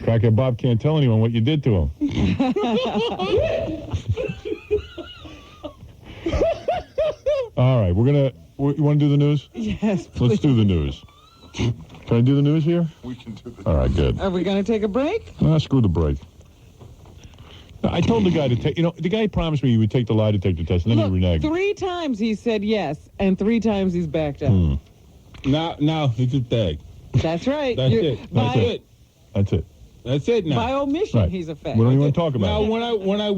Crackhead Bob can't tell anyone what you did to him. All right, you want to do the news? Yes, please. Let's do the news. Can I do the news here? We can do this. All right, good. Are we going to take a break? Screw the break. I told the guy to take, the guy promised me he would take the lie detector test, and then he reneged. 3 times he said yes, and 3 times he's backed out. Now it's a tag. That's right. That's You're- it. By, That's it. That's it now. by omission, Right. he's a fag. We don't even want to talk Now about it. when I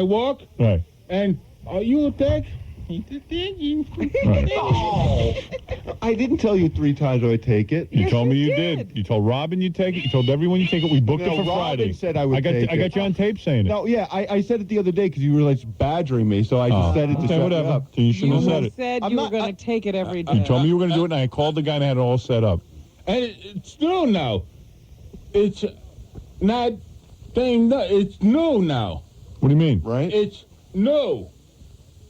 walk, Right. and are you a tag? Thank you. Right. I didn't tell you 3 times I would take it. You told me you did. You told Robin you take it. You told everyone you take it. We booked it for Robin Friday. said I would take it. I got you on tape saying it. No, yeah, I said it the other day because you were like badgering me, so I just said it to shut whatever. you up. You shouldn't have said it. said you were going to take it every day. You told me you were going to do it, and I called the guy and I had it all set up. And it's new now. It's not thing. It's new now. What do you mean? Right? It's new.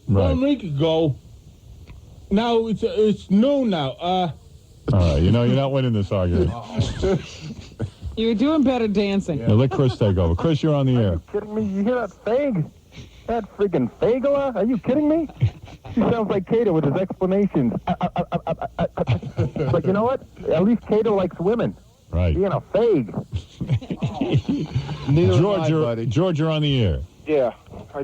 Right. 1 week ago. Now it's new now. All right, you're not winning this argument. You're doing better dancing. Now let Chris take over. Chris, you're on the air. Kidding me? You hear that fag? That friggin' fagula? Are you kidding me? He sounds like Cato with his explanations. But you know what? At least Cato likes women. Right. Being a fag. George, you're on the air. Yeah.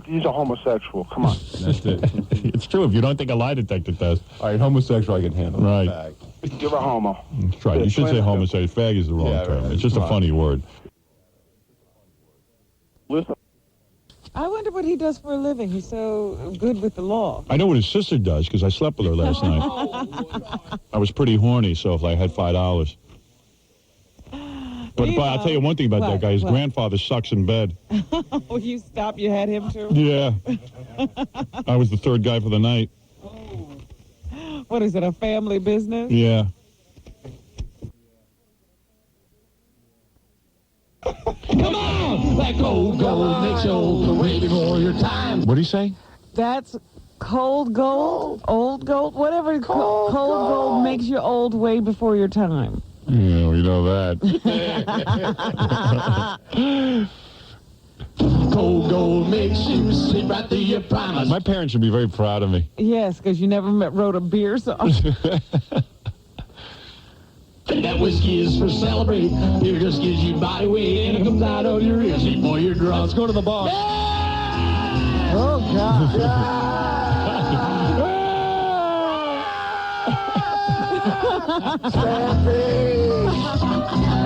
He's a homosexual. Come on. That's it. It's true. If you don't take a lie detector test. All right, homosexual I can handle. Right. You're a homo. That's right. You should say homosexual. Fag is the wrong term. It's just a funny word. Listen. I wonder what he does for a living. He's so good with the law. I know what his sister does because I slept with her last night. I was pretty horny, so if I had $5. But I'll tell you one thing about that guy. His grandfather sucks in bed. Oh, you stop. You had him too? Yeah. I was the third guy for the night. What is it, a family business? Yeah. Come on! That gold makes you old way before your time. What do you say? That's cold gold, old gold, whatever. Cold gold makes you old way before your time. Yeah, we know that. Cold gold makes you sleep right through your prime. My parents should be very proud of me. Yes, because you never wrote a beer song. That whiskey is for celebrate. Beer just gives you body weight and it comes out of your ears. Hey, boy, you're drunk. Let's go to the bar. Yeah! Oh, God.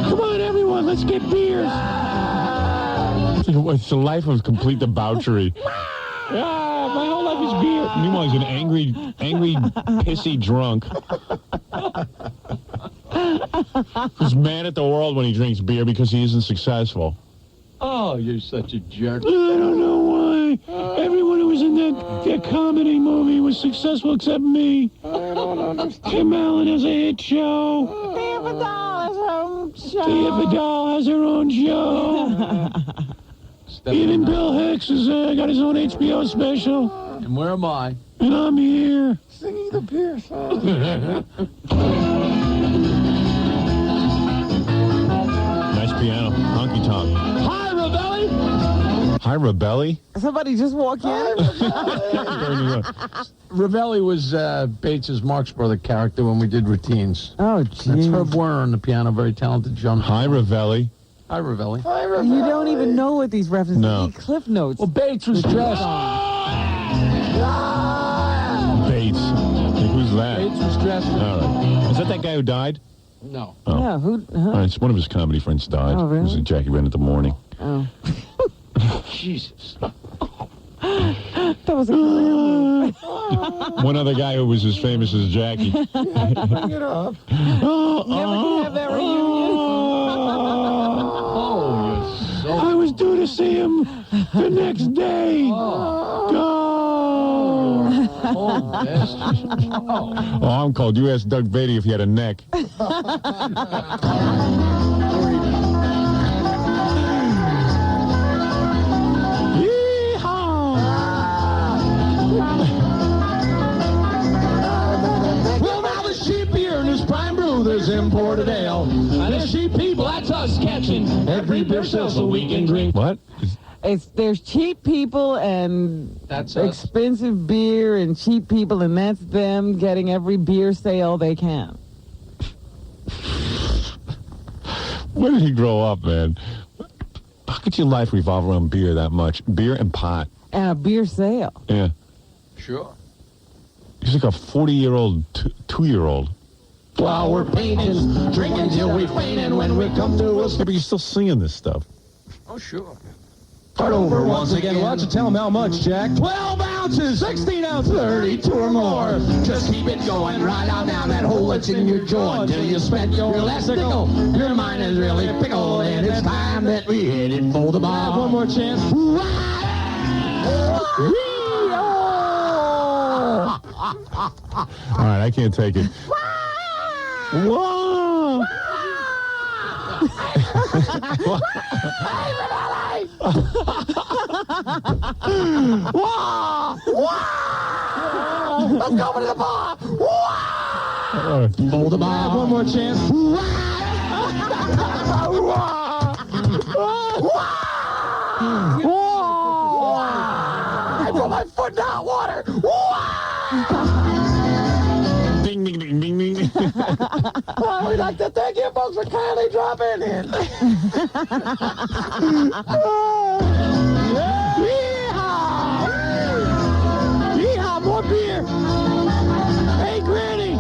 Come on, everyone, let's get beers. It's a life of complete debauchery. My whole life is beer. Meanwhile, he's an angry, pissy drunk who's mad at the world when he drinks beer because he isn't successful. Oh, you're such a jerk. I don't know why. Everyone who was in that comedy movie was successful except me. I don't understand. Tim Allen has a hit show. Thea Vidal has her own show. Even Bill Hicks has got his own HBO special. And where am I? And I'm here. Singing the beer song. Nice piano. Honky tonk. Hi, Ravelli. Hi, Rebelli. Somebody just walked in. Ravelli was Bates's Marx Brother character when we did routines. Oh, That's geez. Herb Werner on the piano, very talented young. Hi, Ravelli. Hi, Ravelli. You don't even know what these references No. are. Cliff notes. Well, Bates was dressed. Bates. Who's that? Bates was dressed. All right. Is that guy who died? No. Oh. Yeah, who? All right, it's one of his comedy friends died. Oh, really? It was Jackie ran in the morning. Oh. Jesus. That was a career move. One other guy who was as famous as Jackie. Bring it up. Never can have that reunion. Oh, you're so... I was due to see him the next day. Oh, bastard. Oh, I'm cold. You asked Doug Beatty if he had a neck. Well, now the sheep here in this prime brew, there's imported ale. And the sheep people, that's us catching every beer sale so we can drink. What? There's cheap people and That's us. expensive beer and cheap people, and that's them getting every beer sale they can. Where did he grow up, man? How could your life revolve around beer that much? Beer and pot. And a beer sale. Yeah. Sure. He's like a 40-year-old, two-year-old. While we're painting, drinking till we faint, and when we come to us. Yeah, but you're still singing this stuff. Oh, sure. Start over once again. Why don't you tell them how much, Jack? 12 ounces, 16 ounces, 32 or more. Just keep it going right on down that hole that's in your jaw until you spent your last nickel. Your mind is really pickled, and it's time that we hit it for the bar. One more chance. All right, I can't take it. Whoa! Let's go to the bar. Hold the bar. One more chance. I put my foot in hot water. Ding, ding, ding, ding, ding. Well, we'd like to thank you folks for kindly dropping in. Yeehaw! Yeehaw, more beer. Hey, Granny.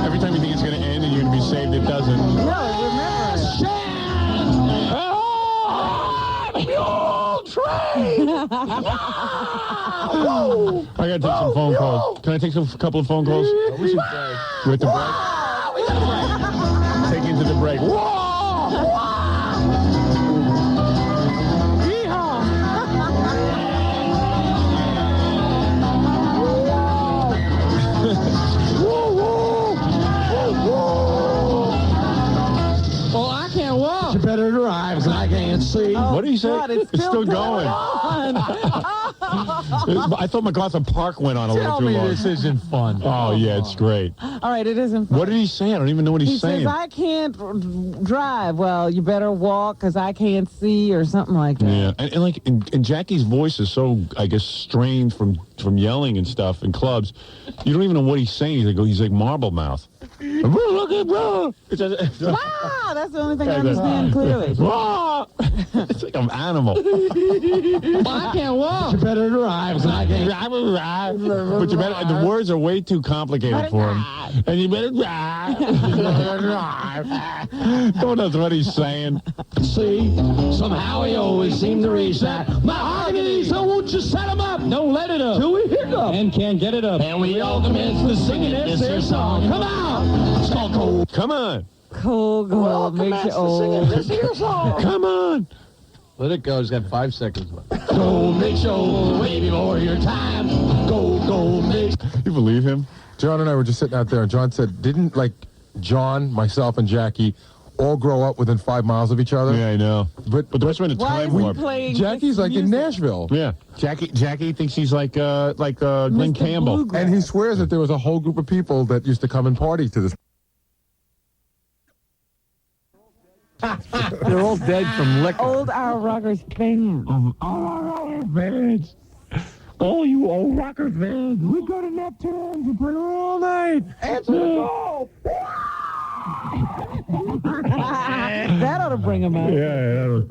Every time you think it's going to end and you're going to be saved, it doesn't. No, remember. Mule train. I got to take some phone calls. Can I take a couple of phone calls? We should say. With the break? Take you to the break. Well, I can't walk. You better drive, because I can't see. What did he say? God, it's still going going. I thought MacArthur Park went on a little too long. Tell me this isn't fun. Oh, yeah, it's great. All right, it isn't fun. What did he say? I don't even know what he's He saying. says, I can't drive. Well, you better walk because I can't see or something like that. Yeah, and Jackie's voice is so, I guess, strained from yelling and stuff in clubs. You don't even know what he's saying. He's like marble mouth. Look at bro. Wow, that's the only thing I understand clearly. It's like an animal. Well, I can't walk. You better drive, because I can't. But you better. The words are way too complicated for him. And you better drive. Don't know what he's saying. See, somehow he always seemed to reach that mahogany, so won't you set him up? Don't let it up till we hiccup. And can't get it up. And we all commence to singing this here song. Come on! It's called Cold. Come on. Cold We all gold makes commence you to old. singing this here song. Come on. Let it go. He's got 5 seconds left. Gold makes you old way before your time. Gold makes. You believe him? John and I were just sitting out there, and John said, didn't, like, John, myself, and Jackie all grow up within 5 miles of each other? Yeah, I know. But the rest of it, Why time is he warp. playing Jackie's this like in music? Nashville. Yeah, Jackie thinks he's like Glenn Campbell. Bluegrass. And he swears that there was a whole group of people that used to come and party to this. They're all dead from liquor. Old Our Rockers fans. All our rocker fans. All you old rocker fans. We go to Neptune's and play all night. Answer the call. That ought to bring him out. Yeah,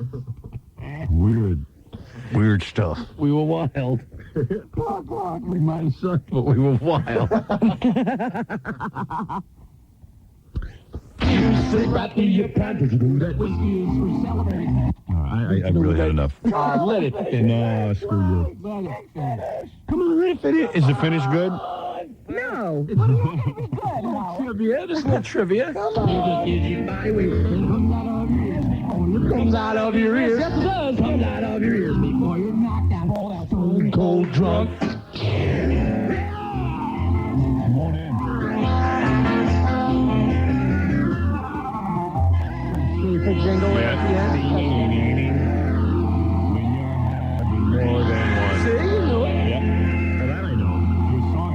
weird stuff. We were wild. We might have sucked, but we were wild. Sleep right through your pants. That whiskey is for celebrating. I've really had enough. Let it finish. No, screw you. Come on, let it finish. Is the finish good? No. Trivia. There's a little trivia. It comes out of your ears. Yes, it does. Comes out of your ears before you're knocked out. All that stone cold drunk. Come on in. Can you put jingle in at the end? More than one. See, you knew it. Yep. Well, that I know. Good song,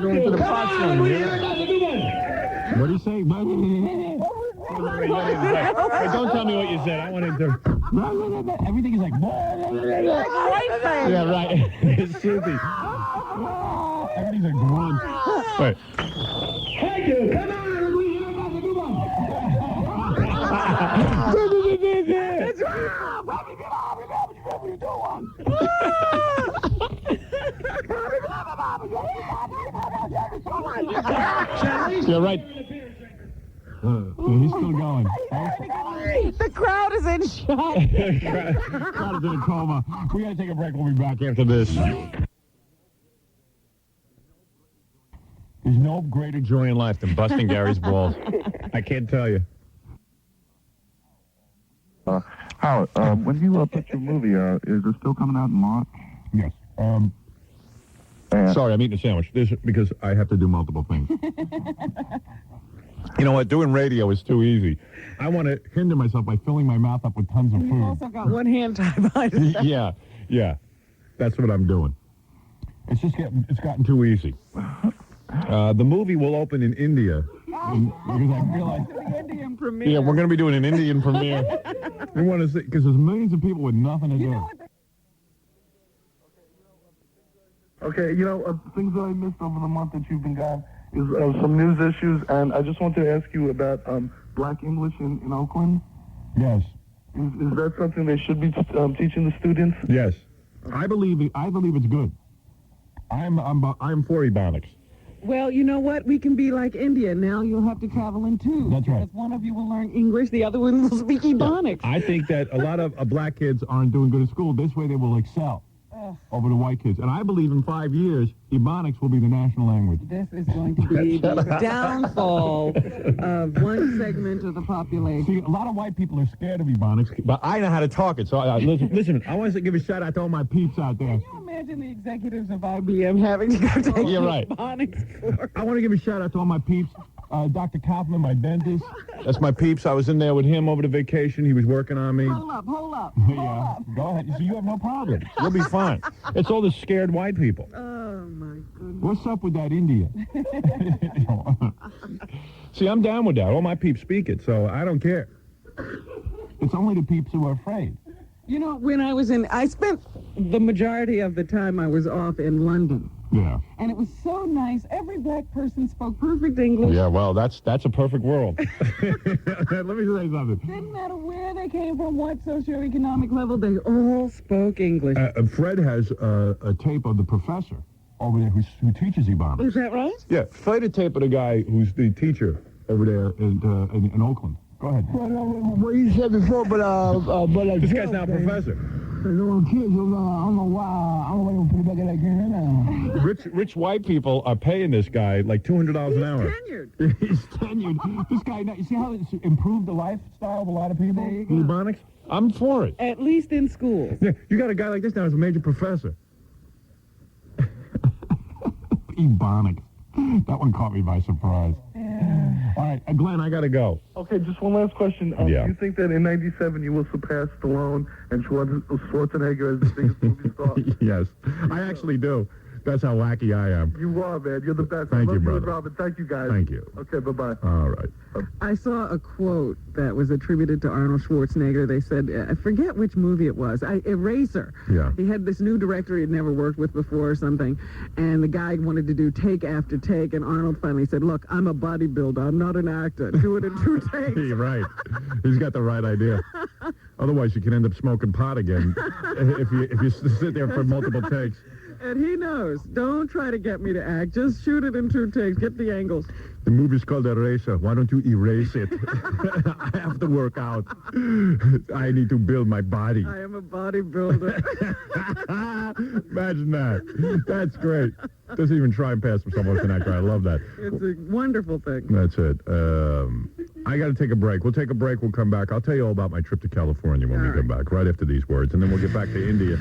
Going for the box one. What do you say? Hey, don't tell me what you said. I wanted to. Everything is like. Yeah, right. It's Susie. Everything's a grunt. Wait. Thank you. Come on. That's right. You're right. He's still going. The crowd is in shock. Crowd is in a coma. We got to take a break. We'll be back after this. There's no greater joy in life than busting Gary's balls. I can't tell you. Howard, when you put your movie, is it still coming out in March? Yes. Sorry, I'm eating a sandwich. This because I have to do multiple things. You know what? Doing radio is too easy. I want to hinder myself by filling my mouth up with tons of You food. also got one hand tied behind his back. Yeah. That's what I'm doing. It's gotten too easy. The movie will open in India. Because I realize The Indian premiere. yeah, we're going to be doing an Indian premiere. We want to see because there's millions of people with nothing to do. Okay, things that I missed over the month that you've been gone is some news issues, and I just wanted to ask you about Black English in Oakland. Yes. Is that something they should be teaching the students? Yes. I believe it's good. I'm for Ebonics. Well, you know what? We can be like India. Now you'll have to travel in two. That's right. Because one of you will learn English, the other one will speak Ebonics. I think that a lot of black kids aren't doing good at school. This way they will excel over the white kids. And I believe in 5 years, Ebonics will be the national language. This is going to be the downfall of one segment of the population. See, a lot of white people are scared of Ebonics, but I know how to talk it. So listen, I want to give a shout out to all my peeps out there. Can you imagine the executives of IBM having to go take You're right. Ebonics course? I want to give a shout out to all my peeps. Dr. Kaufman, my dentist. That's my peeps. I was in there with him over the vacation. He was working on me. Hold up. Yeah, go ahead. So you have no problem. You'll be fine. It's all the scared white people. Oh, my goodness. What's up with that India? See, I'm down with that. All my peeps speak it, so I don't care. It's only the peeps who are afraid. You know, when I spent the majority of the time I was off in London. Yeah. And it was so nice. Every black person spoke perfect English. Yeah, well, that's a perfect world. Let me say something. Didn't matter where they came from, what socioeconomic level, they all spoke English. Fred has a tape of the professor over there who teaches Ebonics. Is that right? Yeah, play the tape of the guy who's the teacher over there in Oakland. Go ahead. What you said before, but This guy's now a professor. I don't know why. I don't want to put it back in that game now. Rich white people are paying this guy like $200 an hour. Tenured. He's tenured. This guy, you see how it's improved the lifestyle of a lot of people? There you go. Ebonics? I'm for it. At least in school. Yeah, you got a guy like this now as a major professor. Ebonics. That one caught me by surprise. Yeah. All right, Glenn, I got to go. Okay, just one last question. Yeah. Do you think that in '97 you will surpass Stallone and Schwarzenegger as the biggest movie star? Yes, I actually do. That's how wacky I am. You are, man. You're the best. Thank I love you, brother. and Robin. Thank you, guys. Thank you. Okay, bye-bye. All right. I saw a quote that was attributed to Arnold Schwarzenegger. They said, I forget which movie it was, Eraser. Yeah. He had this new director he had never worked with before or something, and the guy wanted to do take after take, and Arnold finally said, look, I'm a bodybuilder. I'm not an actor. Do it in 2 takes. You're right. He's got the right idea. Otherwise, you can end up smoking pot again if you sit there for multiple takes. And he knows. Don't try to get me to act. Just shoot it in 2 takes. Get the angles. The movie's called Eraser. Why don't you erase it? I have to work out. I need to build my body. I am a bodybuilder. Imagine that. That's great. Doesn't even try and pass for someone as an actor. I love that. It's a wonderful thing. That's it. I got to take a break. We'll take a break. We'll come back. I'll tell you all about my trip to California when we come back, right after these words. And then we'll get back to India.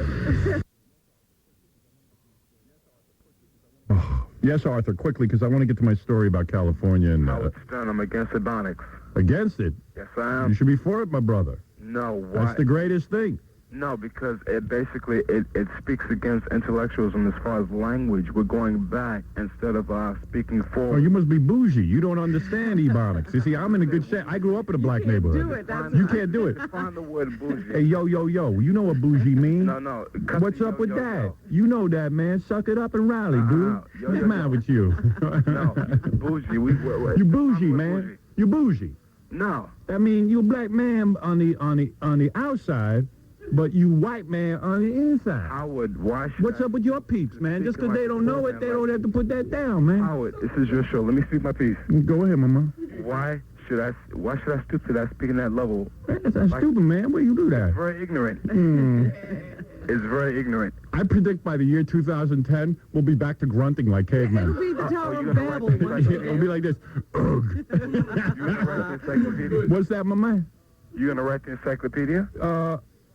Yes, Arthur, quickly, because I want to get to my story about California. And Stern, I'm against Ebonics. Against it? Yes, I am. You should be for it, my brother. No, why? That's the greatest thing. No, because it basically, it speaks against intellectualism as far as language. We're going back instead of speaking Oh, forward. you must be bougie. You don't understand Ebonics. You see, I'm in a good shape. I grew up in a black neighborhood. You can't do it. Find the word bougie. Hey, yo. You know what bougie means? No. What's up with that? You know that, man. Suck it up and rally, dude. What's the matter with you? No, bougie. You bougie, man. You bougie. No. I mean, you a black man on the outside, but you white man on the inside. Howard, why should What's up with your peeps, man? Just because they don't know it, they don't have to put that down, man. Howard, this is your show. Let me speak my piece. Go ahead, mama. Why should I stoop to that speaking that level? That's stupid, man. Why you do that? It's very ignorant. It's very ignorant. I predict by the year 2010, we'll be back to grunting like cavemen. It'll be the Tower of Babel. It'll be like this. What's that, my man? You gonna write the encyclopedia?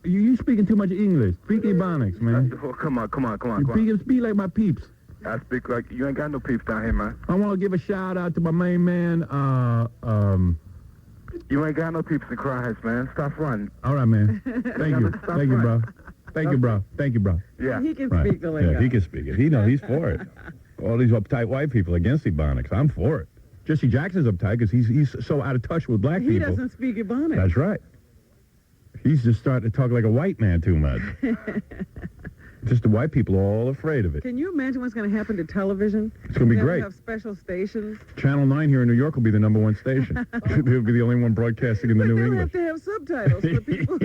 You speaking too much English. Speak Ebonics, man. Oh, come on. You speak like my peeps. I speak like you ain't got no peeps down here, man. I want to give a shout out to my main man. You ain't got no peeps in Christ, man. Stop running. All right, man. Thank you, bro. Thank you, bro. Yeah. He can speak the lingo. Yeah, he can speak it. He's for it. All these uptight white people against Ebonics. I'm for it. Jesse Jackson's uptight because he's so out of touch with black people. He doesn't speak Ebonics. That's right. He's just starting to talk like a white man too much. Just the white people are all afraid of it. Can you imagine what's going to happen to television? It's going to be great. Have special stations. Channel 9 here in New York will be the #1 station. They'll be the only one broadcasting in the New English. They'll have to have subtitles for people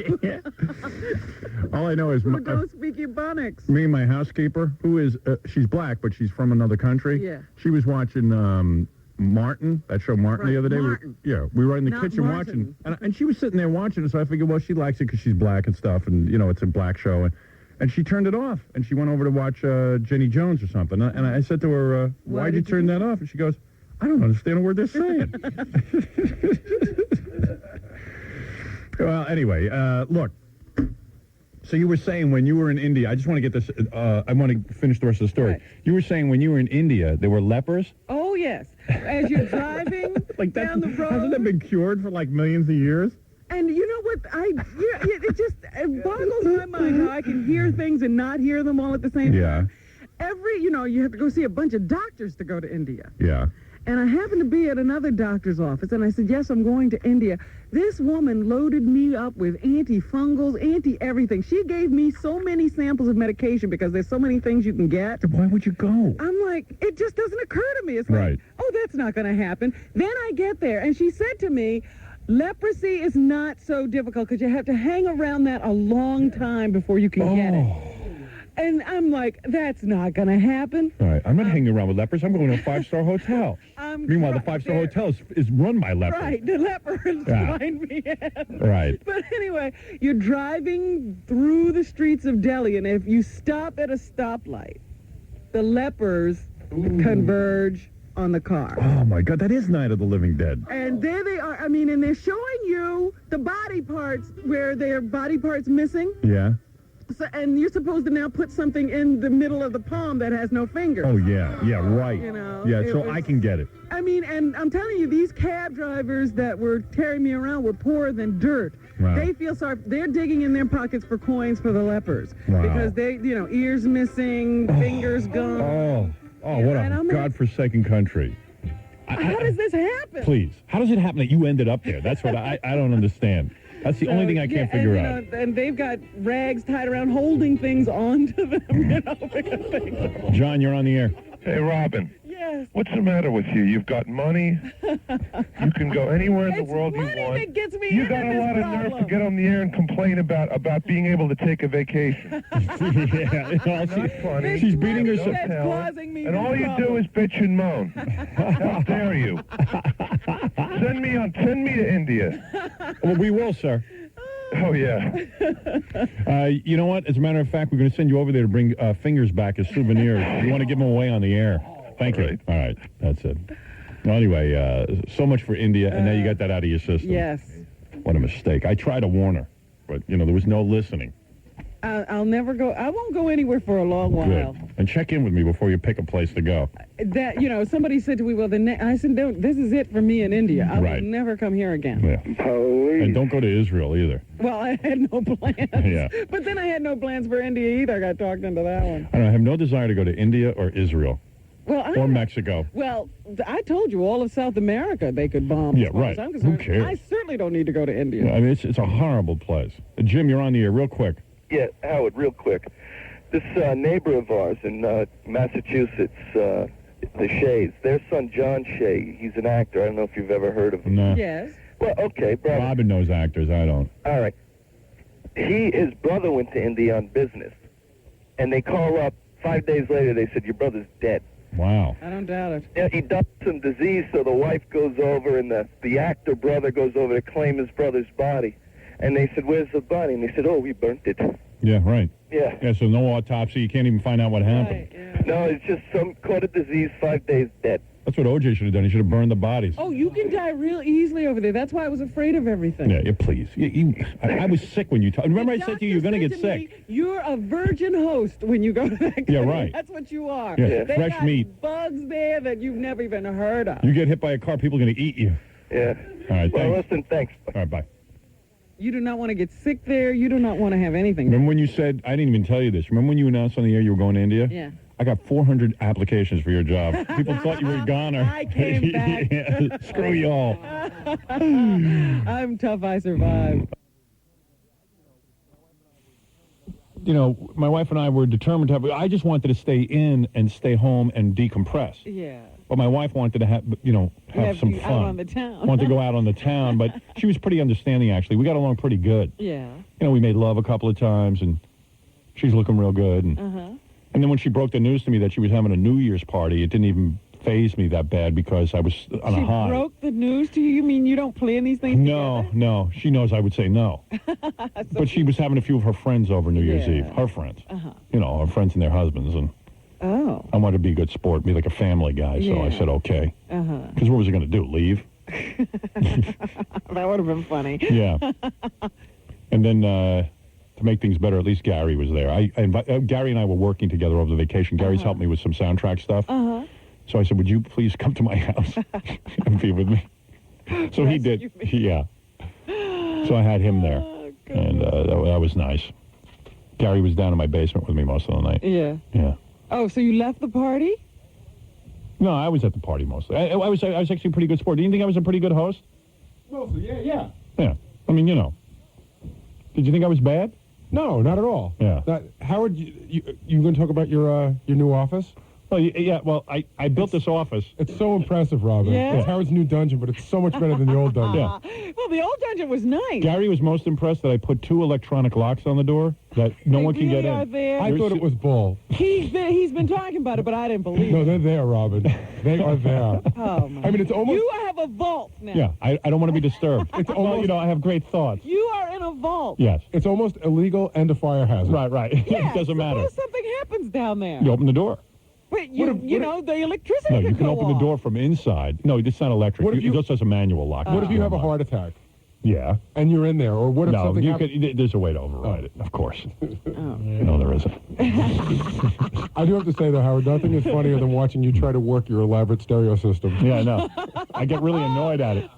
All I know is who don't speak Ebonics. Me and my housekeeper, who is, she's black, but she's from another country. Yeah. She was watching Martin, that show Martin the other day. We were in the kitchen watching, and she was sitting there watching it, so I figured, well, she likes it because she's black and stuff, and, you know, it's a black show. And she turned it off, and she went over to watch Jenny Jones or something. And I said to her, why'd you turn that off? And she goes, I don't understand a word they're saying. Well, anyway, look. So you were saying when you were in India, I just want to get this, I want to finish the rest of the story. Right. You were saying when you were in India, there were lepers? Oh, yes. As you're driving down the road. Hasn't that been cured for like millions of years? And you know what? It boggles my mind how I can hear things and not hear them all at the same time. You have to go see a bunch of doctors to go to India. Yeah. And I happened to be at another doctor's office, and I said, yes, I'm going to India. This woman loaded me up with antifungals, anti-everything. She gave me so many samples of medication because there's so many things you can get. Why would you go? I'm like, it just doesn't occur to me. It's like, oh, that's not going to happen. Then I get there, and she said to me, leprosy is not so difficult because you have to hang around that a long time before you can get it. And I'm like, that's not going to happen. All right, I'm not hanging around with lepers. I'm going to a 5-star hotel. Meanwhile, the 5-star hotel is run by lepers. Right, the lepers find me in. Right. But anyway, you're driving through the streets of Delhi, and if you stop at a stoplight, the lepers converge on the car. Oh, my God, that is Night of the Living Dead. And there they are. I mean, and they're showing you the body parts where there are body parts missing. Yeah. So, and you're supposed to now put something in the middle of the palm that has no fingers. Oh, yeah, right. You know, so I can get it. I mean, and I'm telling you, these cab drivers that were carrying me around were poorer than dirt. Wow. They feel sorry. They're digging in their pockets for coins for the lepers. Wow. Because they, ears missing, fingers gone. Oh, what a godforsaken country. How does this happen? Please, how does it happen that you ended up there? That's what I don't understand. That's the only thing I can't figure out. And they've got rags tied around holding things onto them, because they... John, you're on the air. Hey, Robin. Yes. What's the matter with you? You've got money. You can go anywhere in the world you want. That gets me you got a lot of nerve to get on the air and complain about being able to take a vacation. Yeah, not funny. She's beating herself. And all you do is bitch and moan. How dare you? Send me to India. Well, we will, sir. Oh, yeah. You know what? As a matter of fact, we're going to send you over there to bring fingers back as souvenirs. You want to give them away on the air. Thank you. All right. That's it. Well, anyway, so much for India, and now you got that out of your system. Yes. What a mistake. I tried to warn her, but, there was no listening. I'll never go. I won't go anywhere for a long while. Good. And check in with me before you pick a place to go. That, somebody said to me, well, I said, no, this is it for me in India. I will never come here again. Yeah. And don't go to Israel either. Well, I had no plans. Yeah. But then I had no plans for India either. I got talked into that one. I have no desire to go to India or Israel. Well, or Mexico. Well, I told you all of South America they could bomb. Yeah, as far as I'm concerned. Who cares? I certainly don't need to go to India. Yeah, I mean, it's a horrible place. Jim, you're on the air real quick. Yeah, Howard, real quick. This neighbor of ours in Massachusetts, the Shays, their son John Shay, he's an actor. I don't know if you've ever heard of him. No. Yes. Well, okay, brother. Robin knows actors. I don't. All right. his brother went to India on business, and they call up 5 days later. They said, your brother's dead. Wow. I don't doubt it. Yeah, he died of some disease, so the wife goes over, and the actor brother goes over to claim his brother's body. And they said, where's the body? And they said, oh, we burnt it. Yeah, right. Yeah. Yeah, so no autopsy. You can't even find out what happened. No, it's just caught a disease, 5 days dead. That's what OJ should have done. He should have burned the bodies. Oh, you can die real easily over there. That's why I was afraid of everything. Yeah, please. I was sick when you talked. Remember I said to you, you're going to get sick. You're a virgin host when you go to that country. Yeah, right. That's what you are. Yeah, they fresh got meat. Bugs there that you've never even heard of. You get hit by a car, people are going to eat you. Yeah. All right, well, thanks. listen, thanks. All right, bye. You do not want to get sick there. You do not want to have anything. Remember when you said, I didn't even tell you this. Remember when you announced on the air you were going to India? Yeah. I got 400 applications for your job. People thought you were a goner. I came back. Yeah, screw you all. I'm tough. I survived. You know, my wife and I were determined to have, I just wanted to stay in and stay home and decompress. Yeah. But my wife wanted to have, have some you fun. out on the town. Wanted to go out on the town, but she was pretty understanding, actually. We got along pretty good. Yeah. You know, we made love a couple of times, and she's looking real good. And then when she broke the news to me that she was having a New Year's party, it didn't even faze me that bad because I was on a high. She broke the news to you? You mean you don't plan these things No. She knows I would say no. But she was having a few of her friends over New Year's Eve. Her friends. You know, her friends and their husbands. And I wanted to be a good sport, be like a family guy. So I said, okay. Because what was I going to do, leave? That would have been funny. Yeah. And then to make things better, at least Gary was there. Gary and I were working together over the vacation. Gary's helped me with some soundtrack stuff. So I said, would you please come to my house and be with me? So he did. Yeah. So I had him there. And that was nice. Gary was down in my basement with me most of the night. Yeah. Yeah. Oh, so you left the party? No, I was at the party mostly. I was actually a pretty good sport. Do you think I was a pretty good host? Mostly, yeah. Yeah. I mean, you know. Did you think I was bad? No, not at all. Yeah. Howard, you going to talk about your new office? Well, yeah. Well, I built this office. It's so impressive, Robin. Yeah? It's Howard's new dungeon, but it's so much better than the old dungeon. Yeah. Well, the old dungeon was nice. Gary was most impressed that I put 2 electronic locks on the door that no one can get in. There. I thought it was bull. He's been talking about it, but I didn't believe No, it. they're there, Robin. They are there. Oh, my. I mean, it's almost... You have a vault now. Yeah, I don't want to be disturbed. It's almost... I have great thoughts. You are in a vault. Yes. It's almost illegal and a fire hazard. Right. Yeah, It doesn't matter. Suppose something happens down there. You open the door. But the electricity No, you could can go open the off. door from inside. No, it's not electric. It just has a manual lock. What if you have a heart attack? Yeah. And you're in there, or what if No, something happens? there's a way to override it, of course. No, there isn't. I do have to say, though, Howard, nothing is funnier than watching you try to work your elaborate stereo system. Yeah, I know. I get really annoyed at it.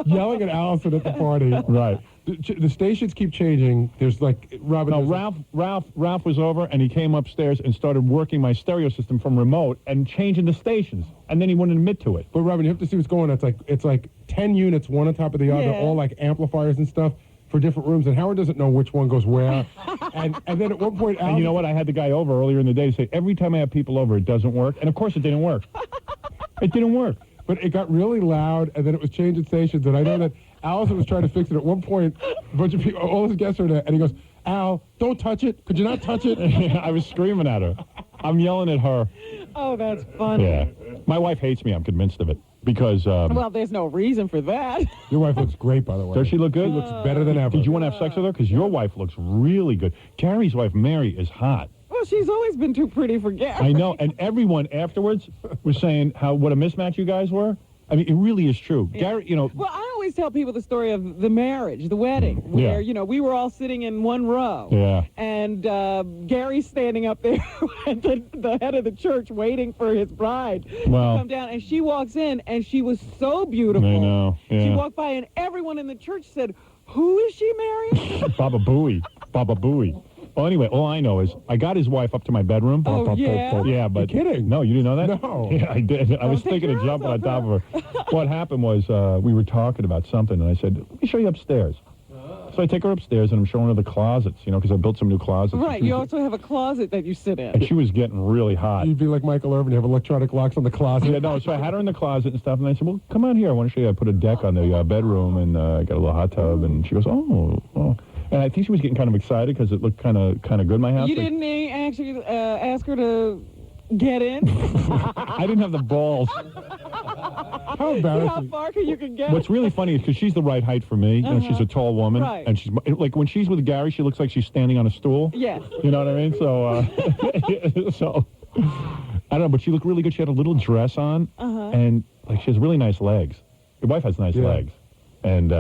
Yelling at Allison at the party. Right. The stations keep changing. There's like, Robin... No, Ralph was over, and he came upstairs and started working my stereo system from remote and changing the stations, and then he wouldn't admit to it. But, Robin, you have to see what's going on. It's like 10 units, one on top of the other, all like amplifiers and stuff for different rooms, and Howard doesn't know which one goes where. and then at one point... And you know what? I had the guy over earlier in the day to say, every time I have people over, it doesn't work. And, of course, it didn't work. It didn't work. But it got really loud, and then it was changing stations, and I know that Allison was trying to fix it. At one point, a bunch of people, all his guests are there, and he goes, Al, don't touch it. Could you not touch it? I was screaming at her. I'm yelling at her. Oh, that's funny. Yeah. My wife hates me, I'm convinced of it, because... well, there's no reason for that. Your wife looks great, by the way. Does she look good? She looks better than ever. Did you want to have sex with her? Because your wife looks really good. Gary's wife, Mary, is hot. Well, she's always been too pretty for Gary. I know, and everyone afterwards was saying what a mismatch you guys were. I mean, it really is true. Yeah. Gary, you know... Well, I always tell people the story of the marriage, the wedding, where, we were all sitting in one row. Yeah. And Gary's standing up there at the head of the church waiting for his bride to come down. And she walks in, and she was so beautiful. I know, yeah. She walked by, and everyone in the church said, who is she marrying? Baba Booey. Well, anyway, all I know is I got his wife up to my bedroom. Oh, yeah? Yeah, but... You're kidding. No, you didn't know that? No. Yeah, I did. I was thinking of jumping on top of her. What happened was we were talking about something, and I said, let me show you upstairs. So I take her upstairs, and I'm showing her the closets, because I built some new closets. Right, you also have a closet that you sit in. And she was getting really hot. You'd be like Michael Irvin, you have electronic locks on the closet. Yeah, no, so I had her in the closet and stuff, and I said, well, come out here. I want to show you. I put a deck on the bedroom, and I got a little hot tub, and she goes, oh. And I think she was getting kind of excited because it looked kind of good, my house. You didn't actually ask her to get in? I didn't have the balls. How embarrassing. How far can you get? What's really funny is because she's the right height for me. You know, she's a tall woman. Right. And she's like, when she's with Gary, she looks like she's standing on a stool. Yes. You know what I mean? So, so I don't know, but she looked really good. She had a little dress on, and like she has really nice legs. Your wife has nice legs. And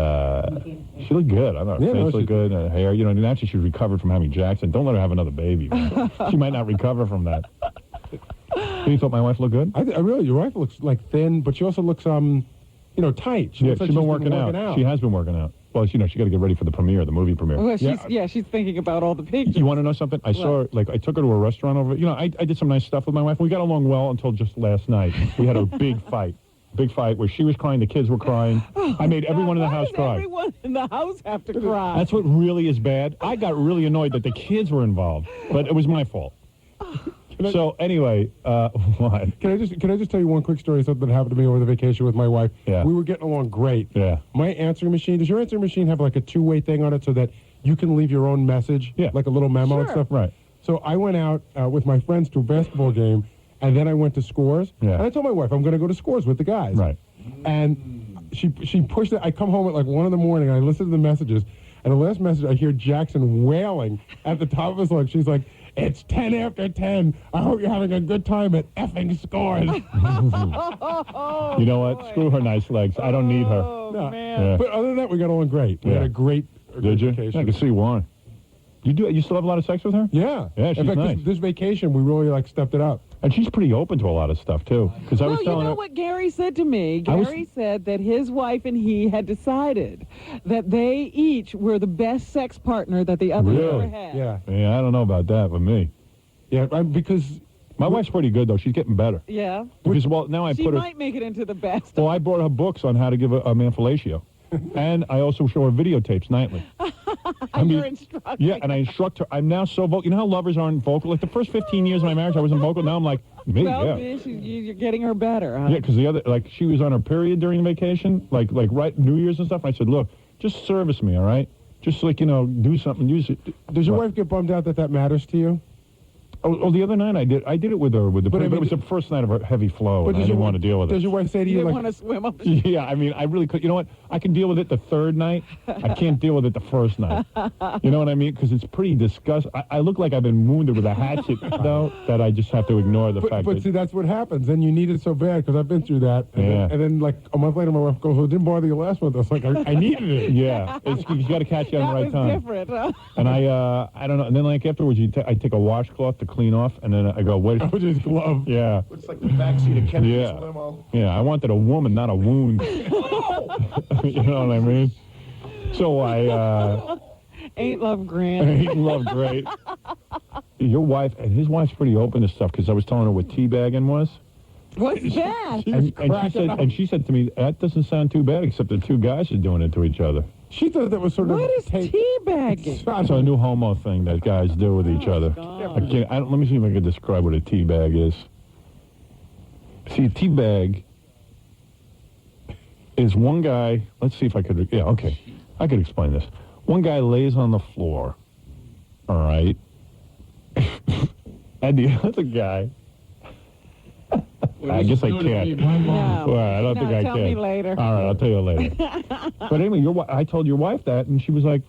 she looked good. I don't know. Her face looked good. Her hair, you know, and actually she recovered from having Jackson. Don't let her have another baby. She might not recover from that. You thought my wife looked good? I really, your wife looks like thin, but she also looks, tight. She looks like she's been working out. She has been working out. Well, you know, she got to get ready for the premiere, the movie premiere. Well, she's thinking about all the pictures. You want to know something? I saw her, like, I took her to a restaurant over. You know, I did some nice stuff with my wife. We got along well until just last night. We had a big fight. Big fight where she was crying, the kids were crying. I made everyone in the house cry. Everyone in the house have to cry. That's what really is bad. I got really annoyed that the kids were involved, but it was my fault. So anyway, what? Can I just tell you one quick story of something that happened to me over the vacation with my wife? Yeah. We were getting along great. Yeah. My answering machine, does your answering machine have like a two-way thing on it so that you can leave your own message? Yeah. Like a little memo and stuff? Right. So I went out with my friends to a basketball game, and then I went to Scores. Yeah. And I told my wife I'm going to go to Scores with the guys. Right. And she pushed it. I come home at like 1 in the morning, and I listen to the messages, and the last message, I hear Jackson wailing at the top of his lungs. She's like, "It's 10 after 10. I hope you're having a good time at effing Scores." You know what? Screw her nice legs. I don't need her. Oh, man. Yeah. But other than that, we got along great. We had a great Did you? vacation. I can see why. You still have a lot of sex with her? Yeah. Yeah, she's In fact, nice. this vacation, we really like stepped it up. And she's pretty open to a lot of stuff, too. Because I was Well, telling you know her... what Gary said to me? Gary said that his wife and he had decided that they each were the best sex partner that the other ever had. Yeah. Yeah, I don't know about that with me. Yeah, because... My wife's pretty good, though. She's getting better. Yeah. Because, well, now I She put her... might make it into the best. Well, I brought her books on how to give a man fellatio. And I also show her videotapes nightly. You're instructing. Yeah, and I instruct her. I'm now so vocal. You know how lovers aren't vocal? Like the first 15 years of my marriage, I wasn't vocal. Now I'm like, me, Well, yeah. you're getting her better, huh? Yeah, because the other, like, she was on her period during the vacation, like right New Year's and stuff. And I said, look, just service me, all right? Just like, you know, do something. Does your wife get bummed out that matters to you? Oh, the other night I did it with her with the. But I mean, it was the first night of a heavy flow, and I does didn't your- want to deal with it. Does your wife say to You you, didn't like, want to swim up. Yeah, I mean, I really could. You know what? I can deal with it the third night. I can't deal with it the first night. You know what I mean? Because it's pretty disgusting. I look like I've been wounded with a hatchet, though, that I just have to ignore the fact but that... see, that's what happens. And you need it so bad, because I've been through that. And then, like, a month later, my wife goes, well, it didn't bother you last month. I was like, I needed it. Yeah, you got to catch you on the right time. That was different, huh? And I don't know. And then, like, afterwards, I take a washcloth to clean off, and then I go, wait. With his glove. Yeah. Looks like the backseat of Kennedy's Yeah. limo. Yeah, I wanted a woman, not a wound. You know what I mean? So I... Ain't love grand. Ain't love great. Your wife, and his wife's pretty open to stuff, because I was telling her what teabagging was. What's that? And she said to me, that doesn't sound too bad, except the two guys are doing it to each other. She thought that was sort of... What is teabagging? It's a new homo thing that guys do with each other. Let me see if I can describe what a teabag is. See, a teabag is one guy... Let's see if I could... Yeah, okay. I could explain this. One guy lays on the floor, all right? And the other guy... I guess I can't. No. Well, I don't think I can. Tell me later. All right, I'll tell you later. But anyway, I told your wife that, and she was like,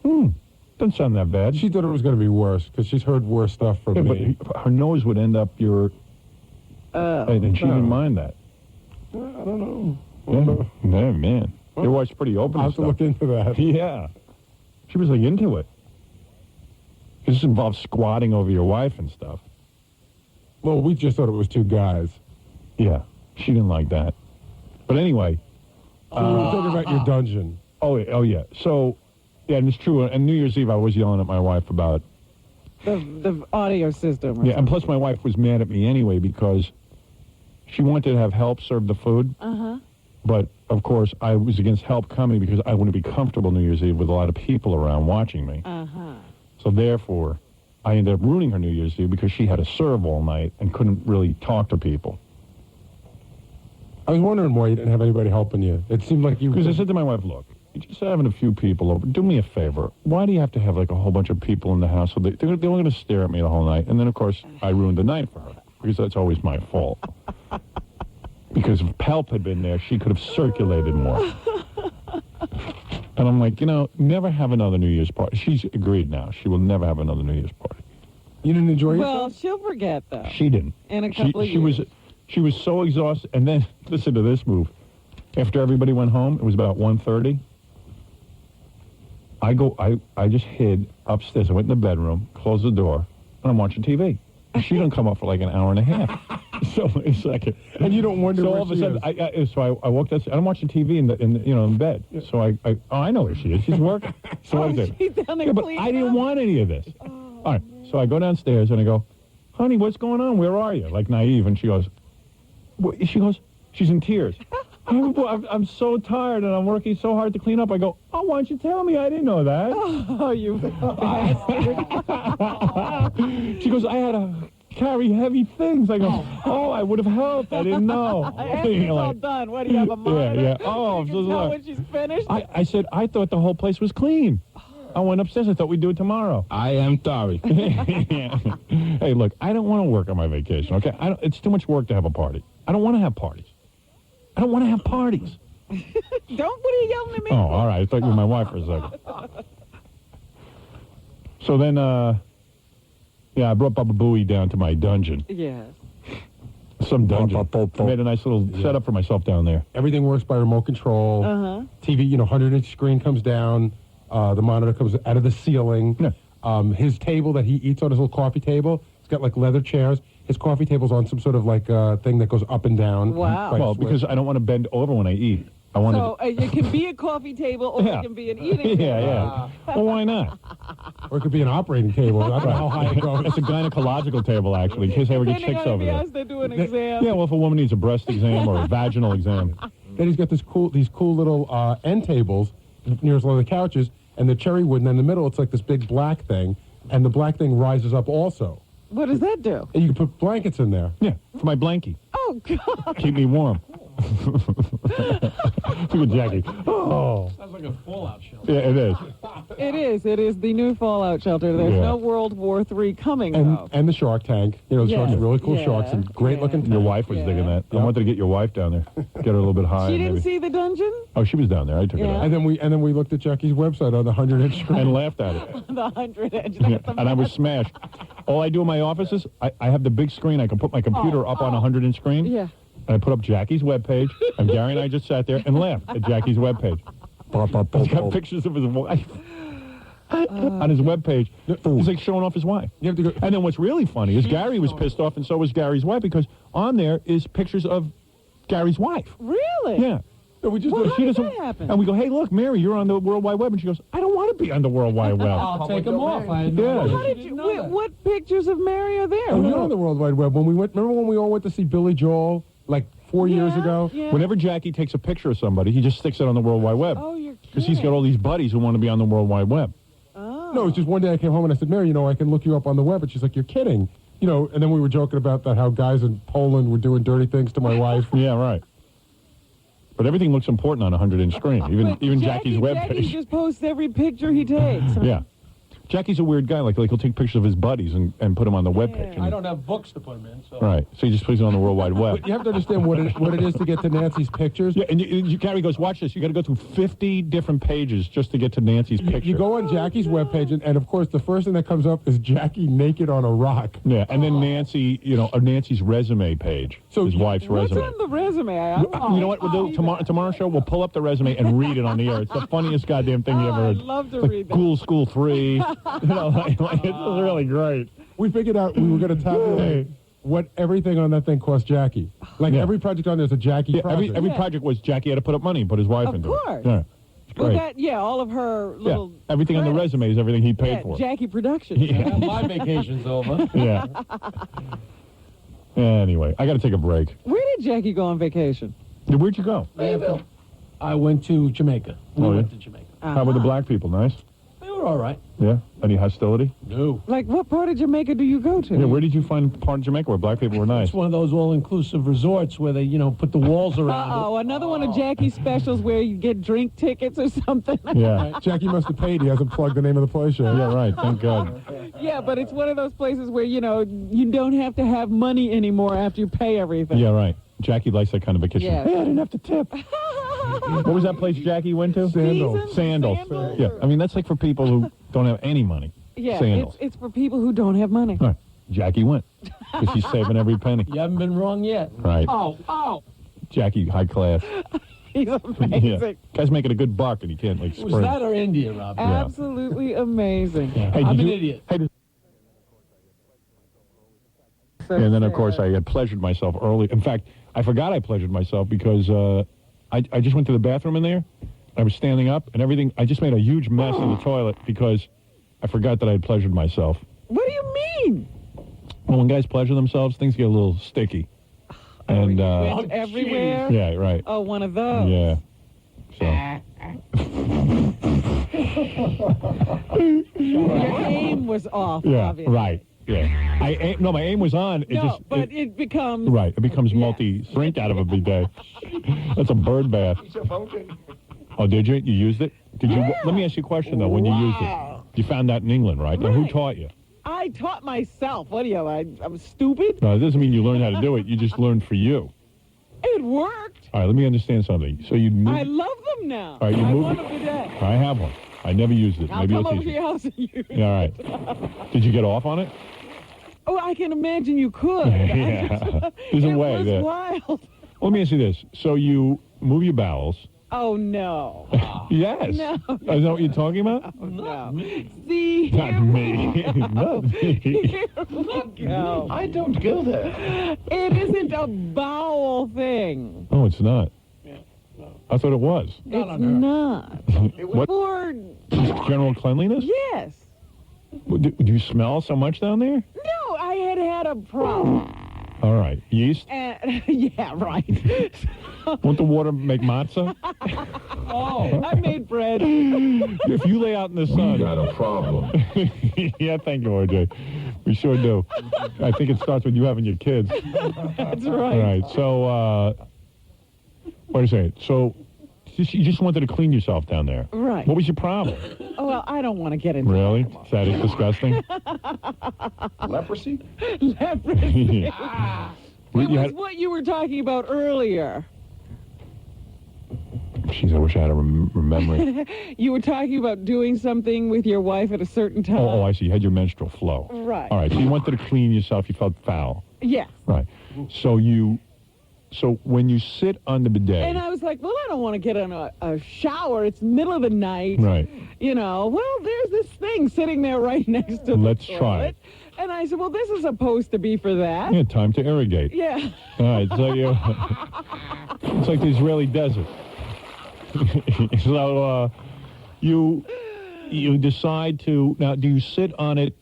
doesn't sound that bad. She thought it was going to be worse, because she's heard worse stuff from me. But her nose would end up your... and she didn't mind that. I don't know. Yeah, man. Your wife's pretty open I'll to have to look into that. Yeah. She was like into it. This involves squatting over your wife and stuff. Well, we just thought it was two guys. Yeah. She didn't like that. But anyway. So we were talking about your dungeon. Oh, yeah. So, yeah, and it's true. And New Year's Eve, I was yelling at my wife about... The audio system. Yeah, and plus my wife was mad at me anyway because she wanted to have help serve the food. Uh-huh. But, of course, I was against help coming because I wouldn't be comfortable New Year's Eve with a lot of people around watching me. Uh-huh. So, therefore, I ended up ruining her New Year's Eve because she had to serve all night and couldn't really talk to people. I was wondering why you didn't have anybody helping you. It seemed like you... Because I said to my wife, look, you're just having a few people over. Do me a favor. Why do you have to have like a whole bunch of people in the house? So they're only going to stare at me the whole night. And then, of course, I ruined the night for her because that's always my fault. Because if Palp had been there, she could have circulated more. And I'm like, never have another New Year's party. She's agreed now. She will never have another New Year's party. You didn't enjoy yourself? Well, she'll forget, though. She didn't. In a couple of years. She was so exhausted. And then, listen to this move. After everybody went home, it was about 1:30. I just hid upstairs. I went in the bedroom, closed the door, and I'm watching TV. She didn't come up for like an hour and a half. So wait a second. And you don't wonder so where all of a she sudden, is. I walked outside. I'm watching TV in bed. Yeah. So I know where she is. She's working. So what is it? She's down there But I didn't want any of this. All right. So I go downstairs and I go, honey, what's going on? Where are you? Like naive. And she goes, she's in tears. I'm so tired and I'm working so hard to clean up. I go, why don't you tell me? I didn't know that. Oh, you bastard. She goes, I had to carry heavy things. I go, I would have helped. I didn't know. It's all done. What, do you have a monitor? Yeah. Oh, you can tell when she's finished? I said, I thought the whole place was clean. I went upstairs. I thought we'd do it tomorrow. I am sorry. Hey, look, I don't want to work on my vacation, okay? It's too much work to have a party. I don't want to have parties. I don't want to have parties. What are you yelling at me? Oh, all right. I thought you were my wife for a second. So then, I brought Baba Booey down to my dungeon. Yes. Some dungeon. I made a nice little setup for myself down there. Everything works by remote control. TV, 100-inch screen comes down. The monitor comes out of the ceiling. Yeah. His table that he eats on, his little coffee table, it's got like leather chairs. His coffee table's on some sort of like thing that goes up and down. Wow. Well, because I don't want to bend over when I eat. So it can be a coffee table or it can be an eating table. Yeah. Well, why not? Or it could be an operating table. I don't know how high it goes. It's a gynecological table, actually, in case I ever get chicks over there. They do an exam. Yeah, well, if a woman needs a breast exam or a vaginal exam. Then he's got these cool little end tables near one of the couches, and the cherry wood, and in the middle it's like this big black thing, and the black thing rises up also. What does that do? And you can put blankets in there. Yeah, for my blankie. Oh, God. Keep me warm. Look at Jackie. Oh. Sounds like a fallout shelter. Yeah, it is. It is the new fallout shelter. There's no World War III coming, though. And the shark tank. The sharks are really cool sharks and great looking tank. Your wife was digging that. I wanted to get your wife down there. Get her a little bit high. She didn't see the dungeon? Oh, she was down there. I took her down. And then we looked at Jackie's website on the 100-inch screen. And laughed at it. The 100-inch. Yeah, and I was smashed. All I do in my office is I have the big screen. I can put my computer up on a 100-inch screen. Yeah. And I put up Jackie's webpage, and Gary and I just sat there and laughed at Jackie's webpage. He's got pictures of his wife on his webpage. He's like showing off his wife. And then what's really funny is Gary was pissed off, and so was Gary's wife, because on there is pictures of Gary's wife. Really? Yeah. So we just how did that happen? And we go, hey, look, Mary, you're on the World Wide Web. And she goes, I don't want to be on the World Wide Web. I'll take them off. How did you? What pictures of Mary are there? We're on the World Wide Web. Remember when we all went to see Billy Joel like 4 years ago? Yeah. Whenever Jackie takes a picture of somebody, he just sticks it on the World Wide Web. Oh, you're kidding. Because he's got all these buddies who want to be on the World Wide Web. Oh. No, it's just one day I came home and I said, Mary, I can look you up on the web. And she's like, you're kidding. And then we were joking about that, how guys in Poland were doing dirty things to my wife. Yeah, right. But everything looks important on a 100-inch screen, even Jackie's webpage. Jackie just posts every picture he takes. Yeah. Jackie's a weird guy. Like he'll take pictures of his buddies and put them on the webpage. I don't have books to put them in, so. Right. So he just puts it on the World Wide Web. But you have to understand what it is to get to Nancy's pictures. Yeah, and Gary goes, watch this. You got to go through 50 different pages just to get to Nancy's picture. You go on Jackie's webpage, and of course, the first thing that comes up is Jackie naked on a rock. Yeah, and then Nancy, Nancy's resume page. So his wife's resume. What's on the resume? You know what we'll do? Tomorrow's show, we'll pull up the resume and read it on the air. It's the funniest goddamn thing you ever heard. I'd love to like read that. Ghoul School 3. It's really great. We figured out we were going to tabulate what everything on that thing cost Jackie. Like every project on there's a Jackie project. Every project was Jackie had to put up money and put his wife into course. it. Yeah. Great. All of her little everything on the resume is everything he paid for. Jackie Productions. Yeah, my vacation's over. Yeah. Anyway, I got to take a break. Where did Jackie go on vacation? Where'd you go? I went to Jamaica. We went to Jamaica. How were the black people? Nice? They were all right. Yeah? Any hostility? No. Like, what part of Jamaica do you go to? Yeah, where did you find part of Jamaica where black people were nice? It's one of those all-inclusive resorts where they, put the walls around Uh-oh, another one of Jackie's specials where you get drink tickets or something. Yeah. Jackie must have paid. He hasn't plugged the name of the place yet. Yeah, right. Thank God. Yeah, but it's one of those places where, you don't have to have money anymore after you pay everything. Yeah, right. Jackie likes that kind of vacation. Yeah. Hey, I didn't have to tip. What was that place Jackie went to? Sandals. Sandals. Yeah, I mean, that's like for people who don't have any money. Yeah, Sandals. it's for people who don't have money. Right. Jackie went because she's saving every penny. You haven't been wrong yet. Right. Oh. Jackie, high class. He's amazing. Yeah. Guy's making a good buck and he can't, like, Was spring. that or India, Rob? Absolutely amazing. Hey, I'm did an you- idiot. Hey, and then, of course, I had pleasured myself early. In fact, I forgot I pleasured myself because I just went to the bathroom in there. I was standing up and everything. I just made a huge mess in the toilet because I forgot that I had pleasured myself. What do you mean? Well, when guys pleasure themselves, things get a little sticky. And Went everywhere? yeah, right. Oh, one of those. Yeah. Your aim was off, Yeah, obviously. right. Yeah. My aim was on. It becomes... Right. It becomes multi-shrink out of a bidet. That's a bird bath. Oh, did you? You used it? Did you? Let me ask you a question, though. When you used it, you found that in England, right? Now, who taught you? I taught myself. What are you, I'm stupid? No, it doesn't mean you learned how to do it. You just learned for you. It worked. All right, let me understand something. So you moved... I love them now. All right, you I moved... want a bidet. I have one. I never used it. I'll Maybe come I'll over teach to you. your house and use it. Yeah, all right. Did you get off on it? Oh, I can imagine you could. Yeah. There's a way It was there. wild. Well, let me ask you this. So you move your bowels. Oh, no. Yes. No. Is that what you're talking about? Oh, no. See, Not here me. we go. Not me. Here we go. I don't go there. It isn't a bowel thing. Oh, it's not. I thought it was. It's not. What? For... General cleanliness? Yes. Do you smell so much down there? No, I had a problem. All right. Yeast? Yeah, right. Want the water make matzah? I made bread. If you lay out in the sun... We got a problem. Yeah, thank you, RJ. We sure do. I think it starts with you having your kids. That's right. All right, so... wait a second. So, you just wanted to clean yourself down there. Right. What was your problem? Oh, well, I don't want to get into Really? That is disgusting? Leprosy? Leprosy. It You was had- what you were talking about earlier. Jeez, I wish I had a memory. You were talking about doing something with your wife at a certain time. Oh, I see. You had your menstrual flow. Right. All right, so you wanted to clean yourself. You felt foul. Yes. Right. So when you sit on the bidet... And I was like, well, I don't want to get in a shower. It's middle of the night. Right. Well, there's this thing sitting there right next to the Let's toilet. try it. And I said, well, this is supposed to be for that. Yeah, time to irrigate. Yeah. All right, so you... it's like the Israeli desert. So you decide to... Now, do you sit on it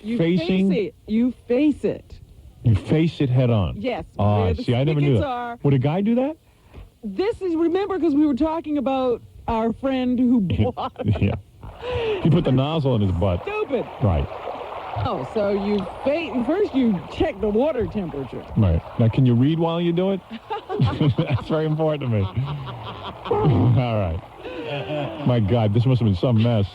facing... Face it. You face it. You face it head on? Yes. Ah, see, I never knew that. Are. Would a guy do that? This is, remember, because we were talking about our friend who bought Yeah. He put the nozzle in his butt. Stupid. Right. Oh, so you first you check the water temperature. Right. Now, can you read while you do it? That's very important to me. All right. My God, this must have been some mess.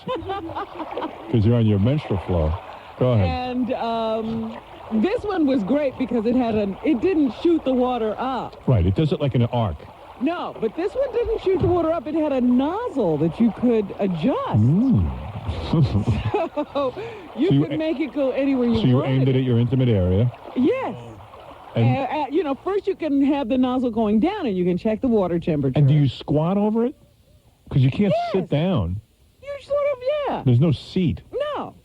Because you're on your menstrual flow. Go ahead. And this one was great because it didn't shoot the water up. Right. It does it like in an arc. No, but this one didn't shoot the water up. It had a nozzle that you could adjust. So you could make it go anywhere you wanted. So you aimed it at your intimate area. Yes. And, first you can have the nozzle going down and you can check the water temperature. And do you squat over it? Because you can't sit down. You sort of, yeah. There's no seat. No.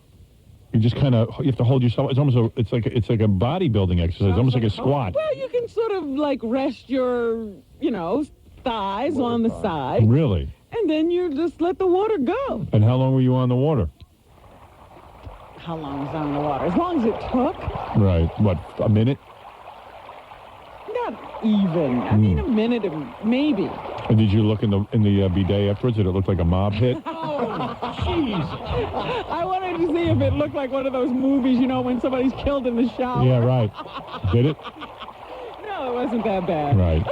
You just kind of, you have to hold yourself. It's almost it's like a bodybuilding exercise, almost like a squat. Well, you can sort of like rest your, thighs on the side. Really? And then you just let the water go. And how long were you on the water? How long was I on the water? As long as it took. Right. What, a minute? Not even. I mean, a minute, maybe. And did you look in the bidet afterwards? Did it look like a mob hit? Oh, jeez. I wanted to see if it looked like one of those movies, you know, when somebody's killed in the shower. Yeah, right. Did it? No, it wasn't that bad. Right.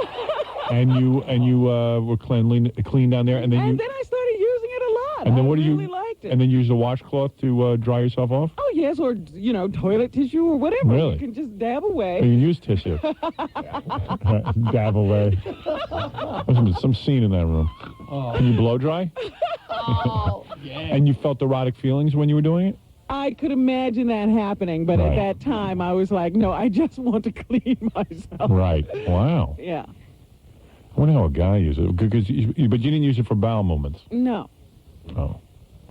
And you were clean down there, and then then I started using it a lot. And then I what do really you? liked it. And then use a washcloth to dry yourself off. Oh yes, or you know, toilet tissue or whatever. Really? You can just dab away. Or you use tissue. Dab away. There's some scene in that room. Oh. Can you blow dry? Oh, yeah. And you felt erotic feelings when you were doing it? I could imagine that happening, but Right. at that time I was like, no, I just want to clean myself. Right. Wow. Yeah. I wonder how a guy uses it. But you didn't use it for bowel movements. No. Oh.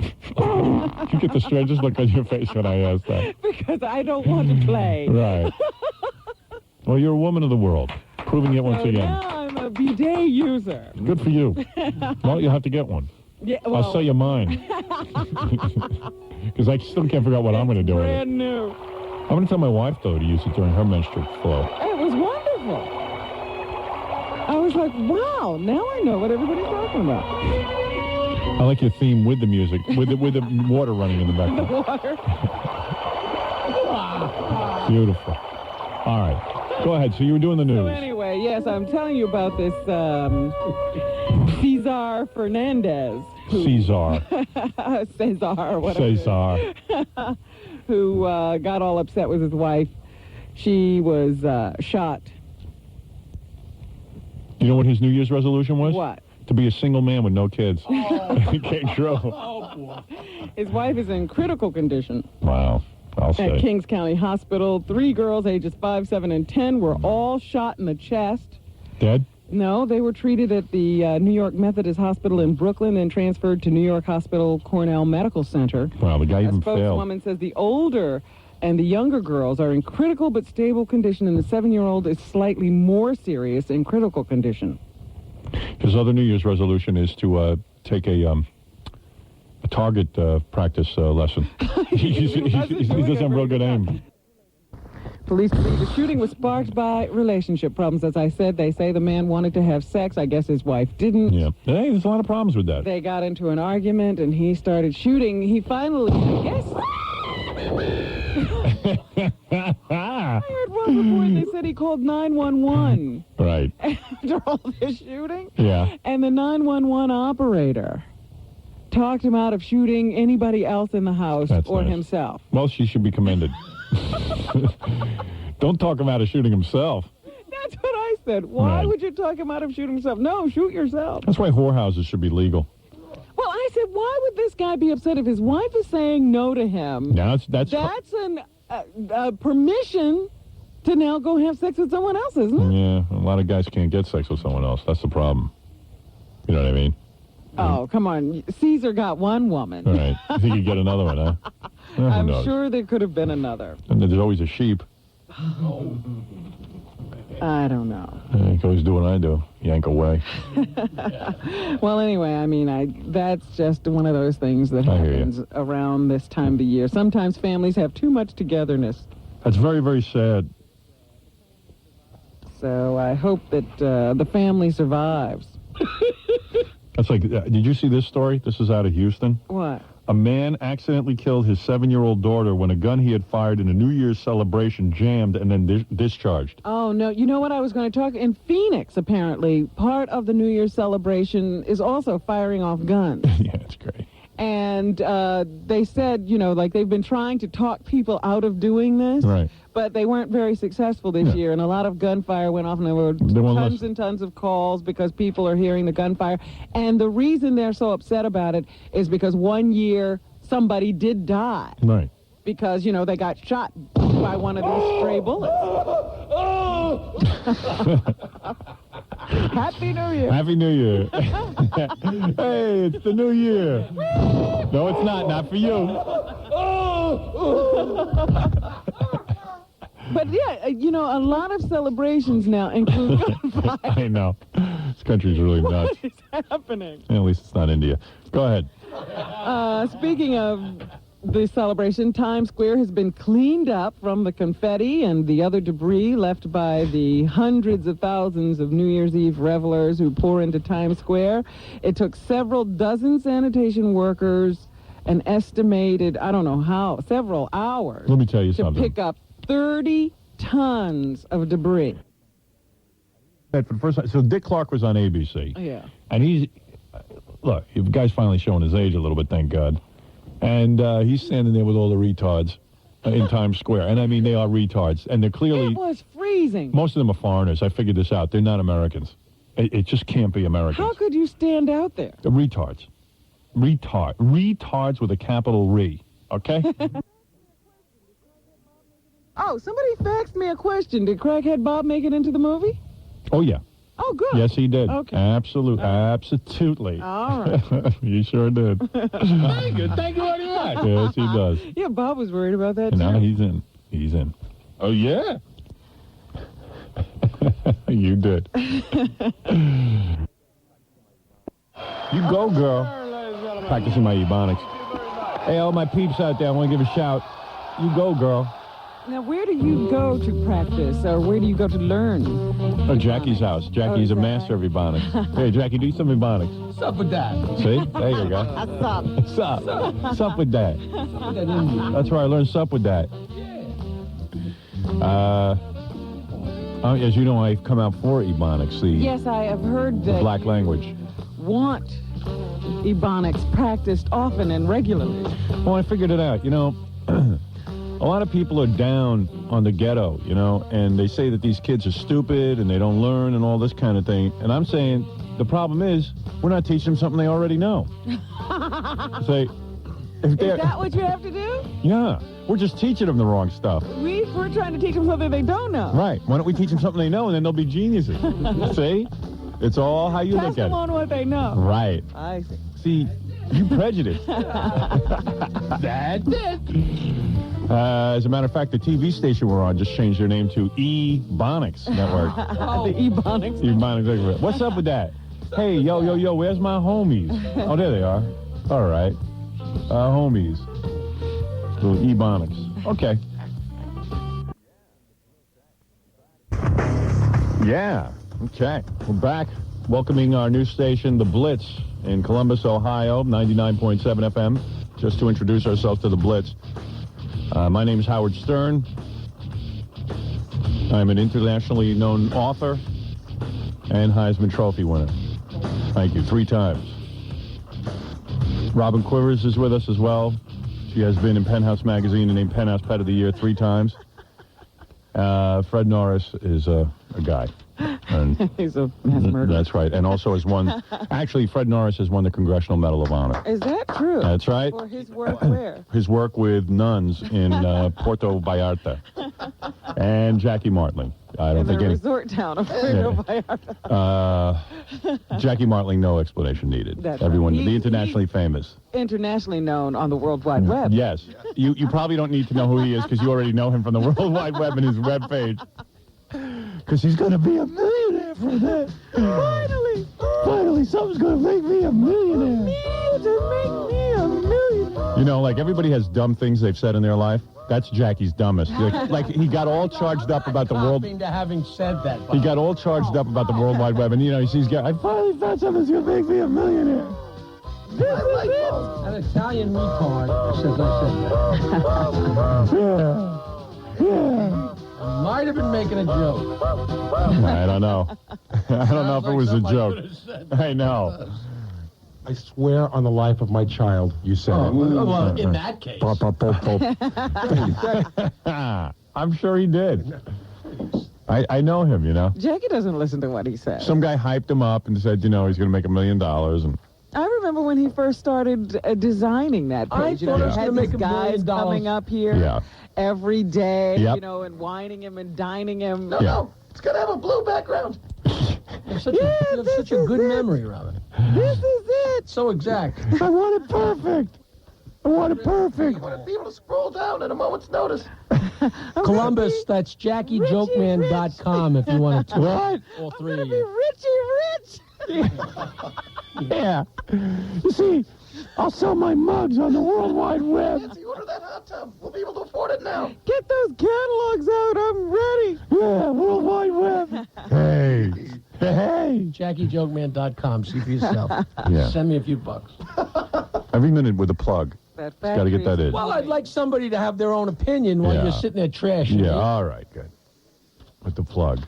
You get the strangest look on your face when I ask that. Because I don't want to play. Right. Well, you're a woman of the world, proving it once So again. now I'm a bidet user. Good for you. Well, you'll have to get one. Yeah, I'll sell you mine. Because I still can't figure out what I'm going to do with it. Brand new. I'm going to tell my wife, though, to use it during her menstrual flow. It was wonderful. I was like, wow, now I know what everybody's talking about. I like your theme with the music, with the water running in the The background. water. Beautiful. All right. Go ahead. So you were doing the So news. anyway, yes, I'm telling you about this Cesar Fernandez. Cesar. Cesar, whatever. it is. Cesar. Who got all upset with his wife. She was shot. You know what his New Year's resolution was? What? To be a single man with no kids. It came true. Oh, boy. His wife is in critical condition. Wow. I'll At say. Kings County Hospital. 3 girls, ages 5, 7, and 10, were all shot in the chest. Dead? No, they were treated at the New York Methodist Hospital in Brooklyn and transferred to New York Hospital Cornell Medical Center. Wow, the guy A even failed. spokeswoman says the older and the younger girls are in critical but stable condition, and the 7-year-old is slightly more serious in critical condition. His other New Year's resolution is to take a target practice lesson. he doesn't have real good aim. Police believe the shooting was sparked by relationship problems. As I said, they say the man wanted to have sex. I guess his wife didn't. Yeah. Hey, there's a lot of problems with that. They got into an argument, and he started shooting. He finally, I guess... I heard one report, they said he called 911 Right. after all this shooting. Yeah. And the 911 operator talked him out of shooting anybody else in the house That's or nice. himself. Well, she should be commended. Don't talk him out of shooting himself. That's what I said. Why Right. would you talk him out of shooting himself? No, shoot yourself. That's why whorehouses should be legal. Well, I said, why would this guy be upset if his wife is saying no to him? Now that's an permission to now go have sex with someone else, isn't it? yeah. A lot of guys can't get sex with someone else. That's the problem. You know what I mean? Oh, come on. Caesar got one woman. All right. You think you get another one, huh? Who I'm knows? sure there could have been another. And there's always a sheep. I don't know. You can always do what I do. Yank away. Well, anyway, I mean, that's just one of those things that I hear you. happens around this time of the year. Sometimes families have too much togetherness. That's very, very sad. So I hope that the family survives. That's like, did you see this story? This is out of Houston. What? A man accidentally killed his 7-year-old daughter when a gun he had fired in a New Year's celebration jammed and then discharged. Oh, no. You know what I was going to talk? In Phoenix, apparently, part of the New Year's celebration is also firing off guns. Yeah, it's great. And they said, you know, like they've been trying to talk people out of doing this. Right. But they weren't very successful this year, and a lot of gunfire went off, and there were tons and tons of calls because people are hearing the gunfire. And the reason they're so upset about it is because one year somebody did die. Right. Because, you know, they got shot by one of these stray bullets. Happy New Year. Happy New Year. Hey, it's the New Year. No, it's not. Not for you. But yeah, you know, a lot of celebrations now include gunfire. I know. This country's really nuts. What is happening? At least it's not India. Go ahead. Speaking of the celebration, Times Square has been cleaned up from the confetti and the other debris left by the hundreds of thousands of New Year's Eve revelers who pour into Times Square. It took several dozen sanitation workers an estimated, I don't know how, several hours. Let me tell you to something. pick up 30 tons of debris. For the first time, so Dick Clark was on ABC. Yeah. And look, the guy's finally showing his age a little bit, thank God. And he's standing there with all the retards in Times Square. And I mean, they are retards. And they're clearly... It was freezing. Most of them are foreigners. I figured this out. They're not Americans. It just can't be Americans. How could you stand out there? They're retards. Retards with a capital re. Okay? Oh, somebody faxed me a question. Did Crackhead Bob make it into the movie? Oh, yeah. Oh, good. Yes, he did. Okay. Absolutely. All right. You sure did. Thank you very much. Yes, he does. Yeah, Bob was worried about that, And too. now he's in. He's in. Oh, yeah? You did. You go, girl. Practicing my Ebonics. Hey, all my peeps out there, I want to give a shout. You go, girl. Now, where do you go to practice, or where do you go to learn? Oh, Jackie's house. Jackie's a master of Ebonics. Hey, Jackie, do some Ebonics. What's up with that? See? There you go. Sup. Sup with that. That's where I learned sup with that. As you know, I've come out for Ebonics, Yes, I have heard the that black language. want Ebonics practiced often and regularly. Well, I figured it out. You know, a lot of people are down on the ghetto, you know, and they say that these kids are stupid and they don't learn and all this kind of thing. And I'm saying the problem is we're not teaching them something they already know. Say, Is that what you have to do? yeah, we're just teaching them the wrong stuff. We're trying to teach them something they don't know. Right. Why don't we teach them something they know and then they'll be geniuses? See? It's all how you Test look them at on what they know. it. Right. I see. See, you prejudiced. That's it. As a matter of fact, the TV station we're on just changed their name to Ebonics Network. The Ebonics. Ebonics Network. What's up with that? Hey, yo, where's my homies? Oh, there they are. All right. Homies. Little Ebonics. Okay. Yeah. Okay. We're back. Welcoming our new station, The Blitz, in Columbus, Ohio, 99.7 FM. Just to introduce ourselves to The Blitz. My name is Howard Stern. I'm an internationally known author and Heisman Trophy winner. Thank you. 3 times. Robin Quivers is with us as well. She has been in Penthouse Magazine and named Penthouse Pet of the Year 3 times. Fred Norris is a guy. And He's a mass murderer. that's right. And also has won... Actually, Fred Norris has won the Congressional Medal of Honor. Is that true? That's right. For his work where? His work with nuns in Puerto Vallarta. And Jackie Martling. I don't In think the any... resort town of Puerto Vallarta. Jackie Martling, no explanation needed. That's Everyone, right. the internationally famous. Internationally known on the World Wide Web. Yes. You probably don't need to know who he is because you already know him from the World Wide Web and his webpage. Because he's going to be a millionaire from that. Finally, something's going to make me a millionaire. You know, like everybody has dumb things they've said in their life. That's Jackie's dumbest. Like he got all charged up about the world. To having said that, He got all charged up about the World Wide Web, and you know, he's got. I finally found something that's gonna make me a millionaire. An Italian retard says I Yeah. might have been making a joke. I don't know. I don't know if it was a joke. I know. I swear on the life of my child, you said it. Well, in that case. I'm sure he did. I know him, you know. Jackie doesn't listen to what he says. Some guy hyped him up and said, you know, he's going to make $1 million. And I remember when he first started designing that page. I thought he was had gonna these make $1 guys million. coming up here Yeah. every day, Yep. you know, and whining him and dining him. No, it's got to have a blue background. You have such a good memory, Robin. This is it. So exact. I want it perfect. I want it perfect. You want to be able to scroll down at a moment's notice. Columbus, that's JackieJokeman.com if you want to. What? All 3 I'm of gonna you. be Richie Rich. Yeah. You see, I'll sell my mugs on the World Wide Web. Nancy, order that hot tub. We'll be able to afford it now. Get those catalogs out. I'm ready. Yeah, World Wide Web. Hey. Hey. JackieJokeman.com. See for yourself. Yeah. Send me a few bucks. Every minute with a plug. That Got to get that in. Well, I'd like somebody to have their own opinion while Yeah. you're sitting there trashing. Yeah, all right, good. With the plug.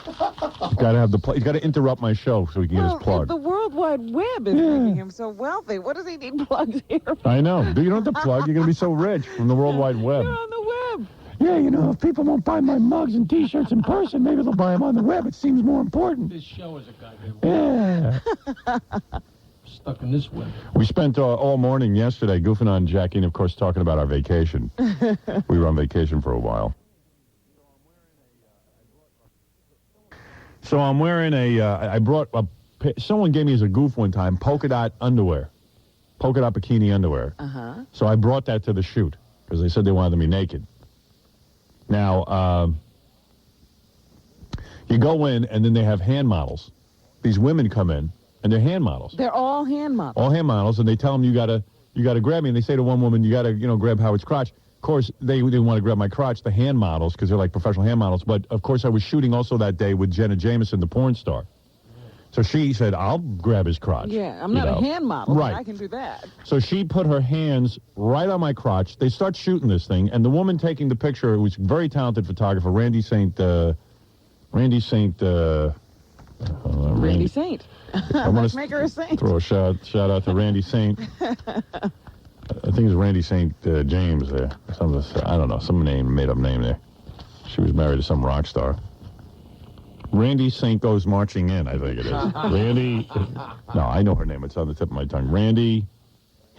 He's got to have the plug. He's got to interrupt my show so he can get his plug. The World Wide Web is making him so wealthy. What does he need plugs here for? I know. You don't have to plug. You're going to be so rich from the World Wide Web. You're on the web. Yeah, you know, if people won't buy my mugs and T-shirts in person, maybe they'll buy them on the web. It seems more important. This show is a goddamn Yeah. stuck in this web. We spent all morning yesterday goofing on Jackie and, of course, talking about our vacation. We were on vacation for a while. So I'm wearing I brought someone gave me as a goof one time polka dot underwear, polka dot bikini underwear. So I brought that to the shoot because they said they wanted me naked. Now, you go in and then they have hand models. These women come in and they're hand models. They're all hand models. All hand models, and they tell them you gotta grab me, and they say to one woman, you gotta grab Howard's crotch. Of course, they didn't want to grab my crotch, the hand models, because they're like professional hand models. But of course, I was shooting also that day with Jenna Jameson, the porn star. So she said, I'll grab his crotch. Yeah, I'm not a hand model, Right. but I can do that. So she put her hands right on my crotch. They start shooting this thing, and the woman taking the picture, who was a very talented photographer, Randy Saint. Randy Saint. Let's make her a saint. Throw a shout out to Randy Saint. I think it's Randy St. James there. I don't know, some made up name there. She was married to some rock star. Randy St. Goes Marching In, I think it is. Randy. No, I know her name. It's on the tip of my tongue. Randy.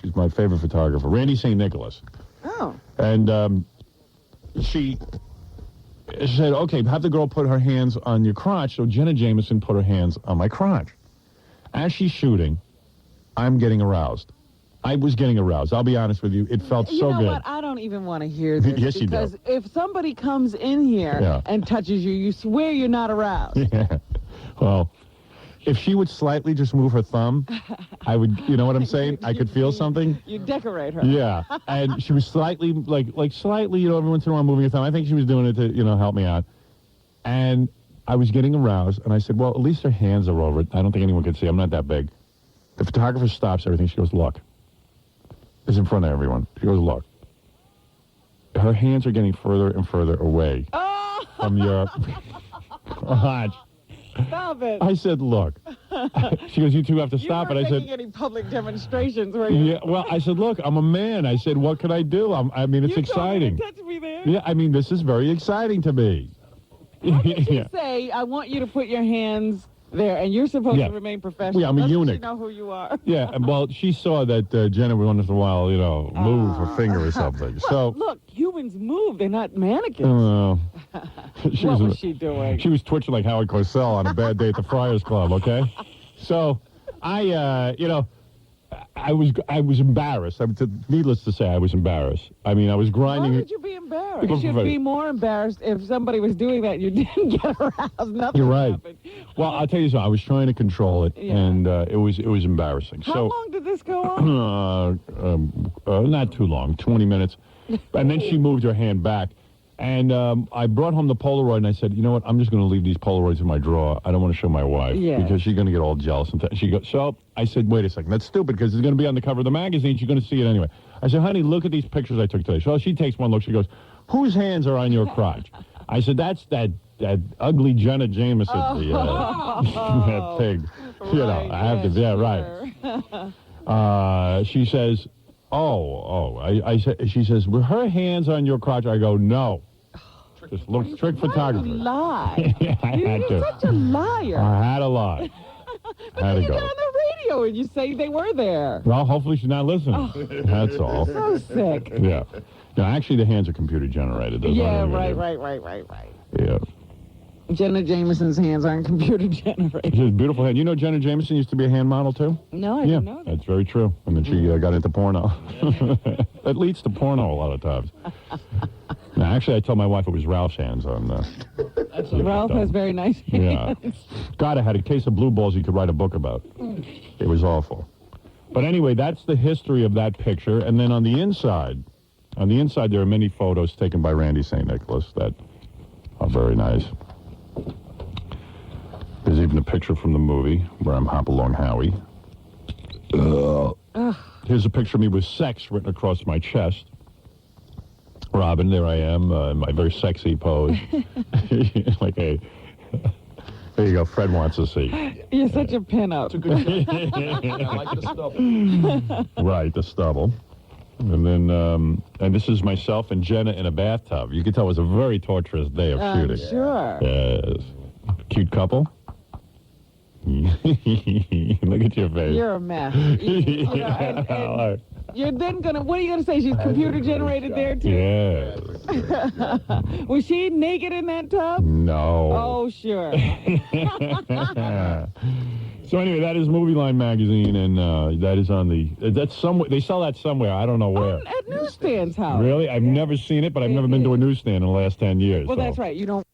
She's my favorite photographer. Randy St. Nicholas. Oh. And she said, okay, have the girl put her hands on your crotch. So Jenna Jameson put her hands on my crotch. As she's shooting, I'm getting aroused. I was getting aroused. I'll be honest with you. It felt so good. You know what? I don't even want to hear this. Yes, you do. Because if somebody comes in here and touches you, you swear you're not aroused. Yeah. Well, if she would slightly just move her thumb, I would, you know what I'm saying? I could feel something. You decorate her. Yeah. And she was slightly, like slightly, every once in a while moving her thumb. I think she was doing it to, help me out. And I was getting aroused, and I said, well, at least her hands are over it. I don't think anyone can see. I'm not that big. The photographer stops everything. She goes, look. Is in front of everyone. She goes, look. Her hands are getting further and further away from your crotch. Stop it. I said, look. She goes, you two have to stop it. I said, making any public demonstrations, were you? yeah, well, I said, look, I'm a man. I said, what could I do? It's exciting. Touch me there. Yeah, this is very exciting to me. What did she say? I want you to put your hands there, and you're supposed to remain professional. Yeah, I'm a Doesn't eunuch. She know who you are. Yeah, well, she saw that Jenna would once in a while, move her finger or something. Well, So look, humans move. They're not mannequins. What was she doing? She was twitching like Howard Cosell on a bad day at the Friars Club, okay? So I was embarrassed. Needless to say, I was embarrassed. I was grinding. Why would you be embarrassed? You should be more embarrassed if somebody was doing that and you didn't get aroused. Nothing You're right. happened. Well, I'll tell you something. I was trying to control it, and it was embarrassing. How long did this go on? Not too long, 20 minutes. And then she moved her hand back. And I brought home the Polaroid, and I said, you know what, I'm just going to leave these Polaroids in my drawer. I don't want to show my wife because she's going to get all jealous. And she goes, so I said, wait a second, that's stupid because it's going to be on the cover of the magazine. She's going to see it anyway. I said, honey, look at these pictures I took today. So she takes one look. She goes, whose hands are on your crotch? I said, that's that ugly Jenna Jameson, that pig. Right, I have to, right. She says, I said, she says, were her hands on your crotch? I go, no. Just look, trick photographer. You lie. Yeah, I had You're to. such a liar. I had to lie. But had then to you go. get on the radio and you say they were there. Well, hopefully she's not listening. That's all. So sick. Yeah. No, actually, the hands are computer generated. Those aren't Right. Yeah. Jenna Jameson's hands aren't computer generated. She's a beautiful hand. You know Jenna Jameson used to be a hand model, too? No, I didn't know that. That's very true. And then she got into porno. That leads to porno a lot of times. Now, actually, I told my wife it was Ralph's hands on That's Ralph has very nice Yeah. hands. God, I had a case of blue balls you could write a book about. It was awful. But anyway, that's the history of that picture. And then on the inside there are many photos taken by Randy St. Nicholas that are very nice. There's even a picture from the movie where I'm Hop Along Howie. Here's a picture of me with sex written across my chest. Robin, there I am, in my very sexy pose. Like a... There you go. Fred wants to see. You're such a pinup. I like the stubble. Right, the stubble. And then, and this is myself and Jenna in a bathtub. You can tell it was a very torturous day of shooting. Sure. Yes. Cute couple. Look at your face. You're a mess. And you're then gonna. What are you gonna say? She's computer generated there too. Yes. Was she naked in that tub? No. Oh, sure. So anyway, that is Movie Line magazine, and that is on the. That's somewhere. They sell that somewhere. I don't know where. At newsstands, Howard. Really? I've never seen it, but I've never been to a newsstand in the last 10 years. Well, so. that's right. You don't.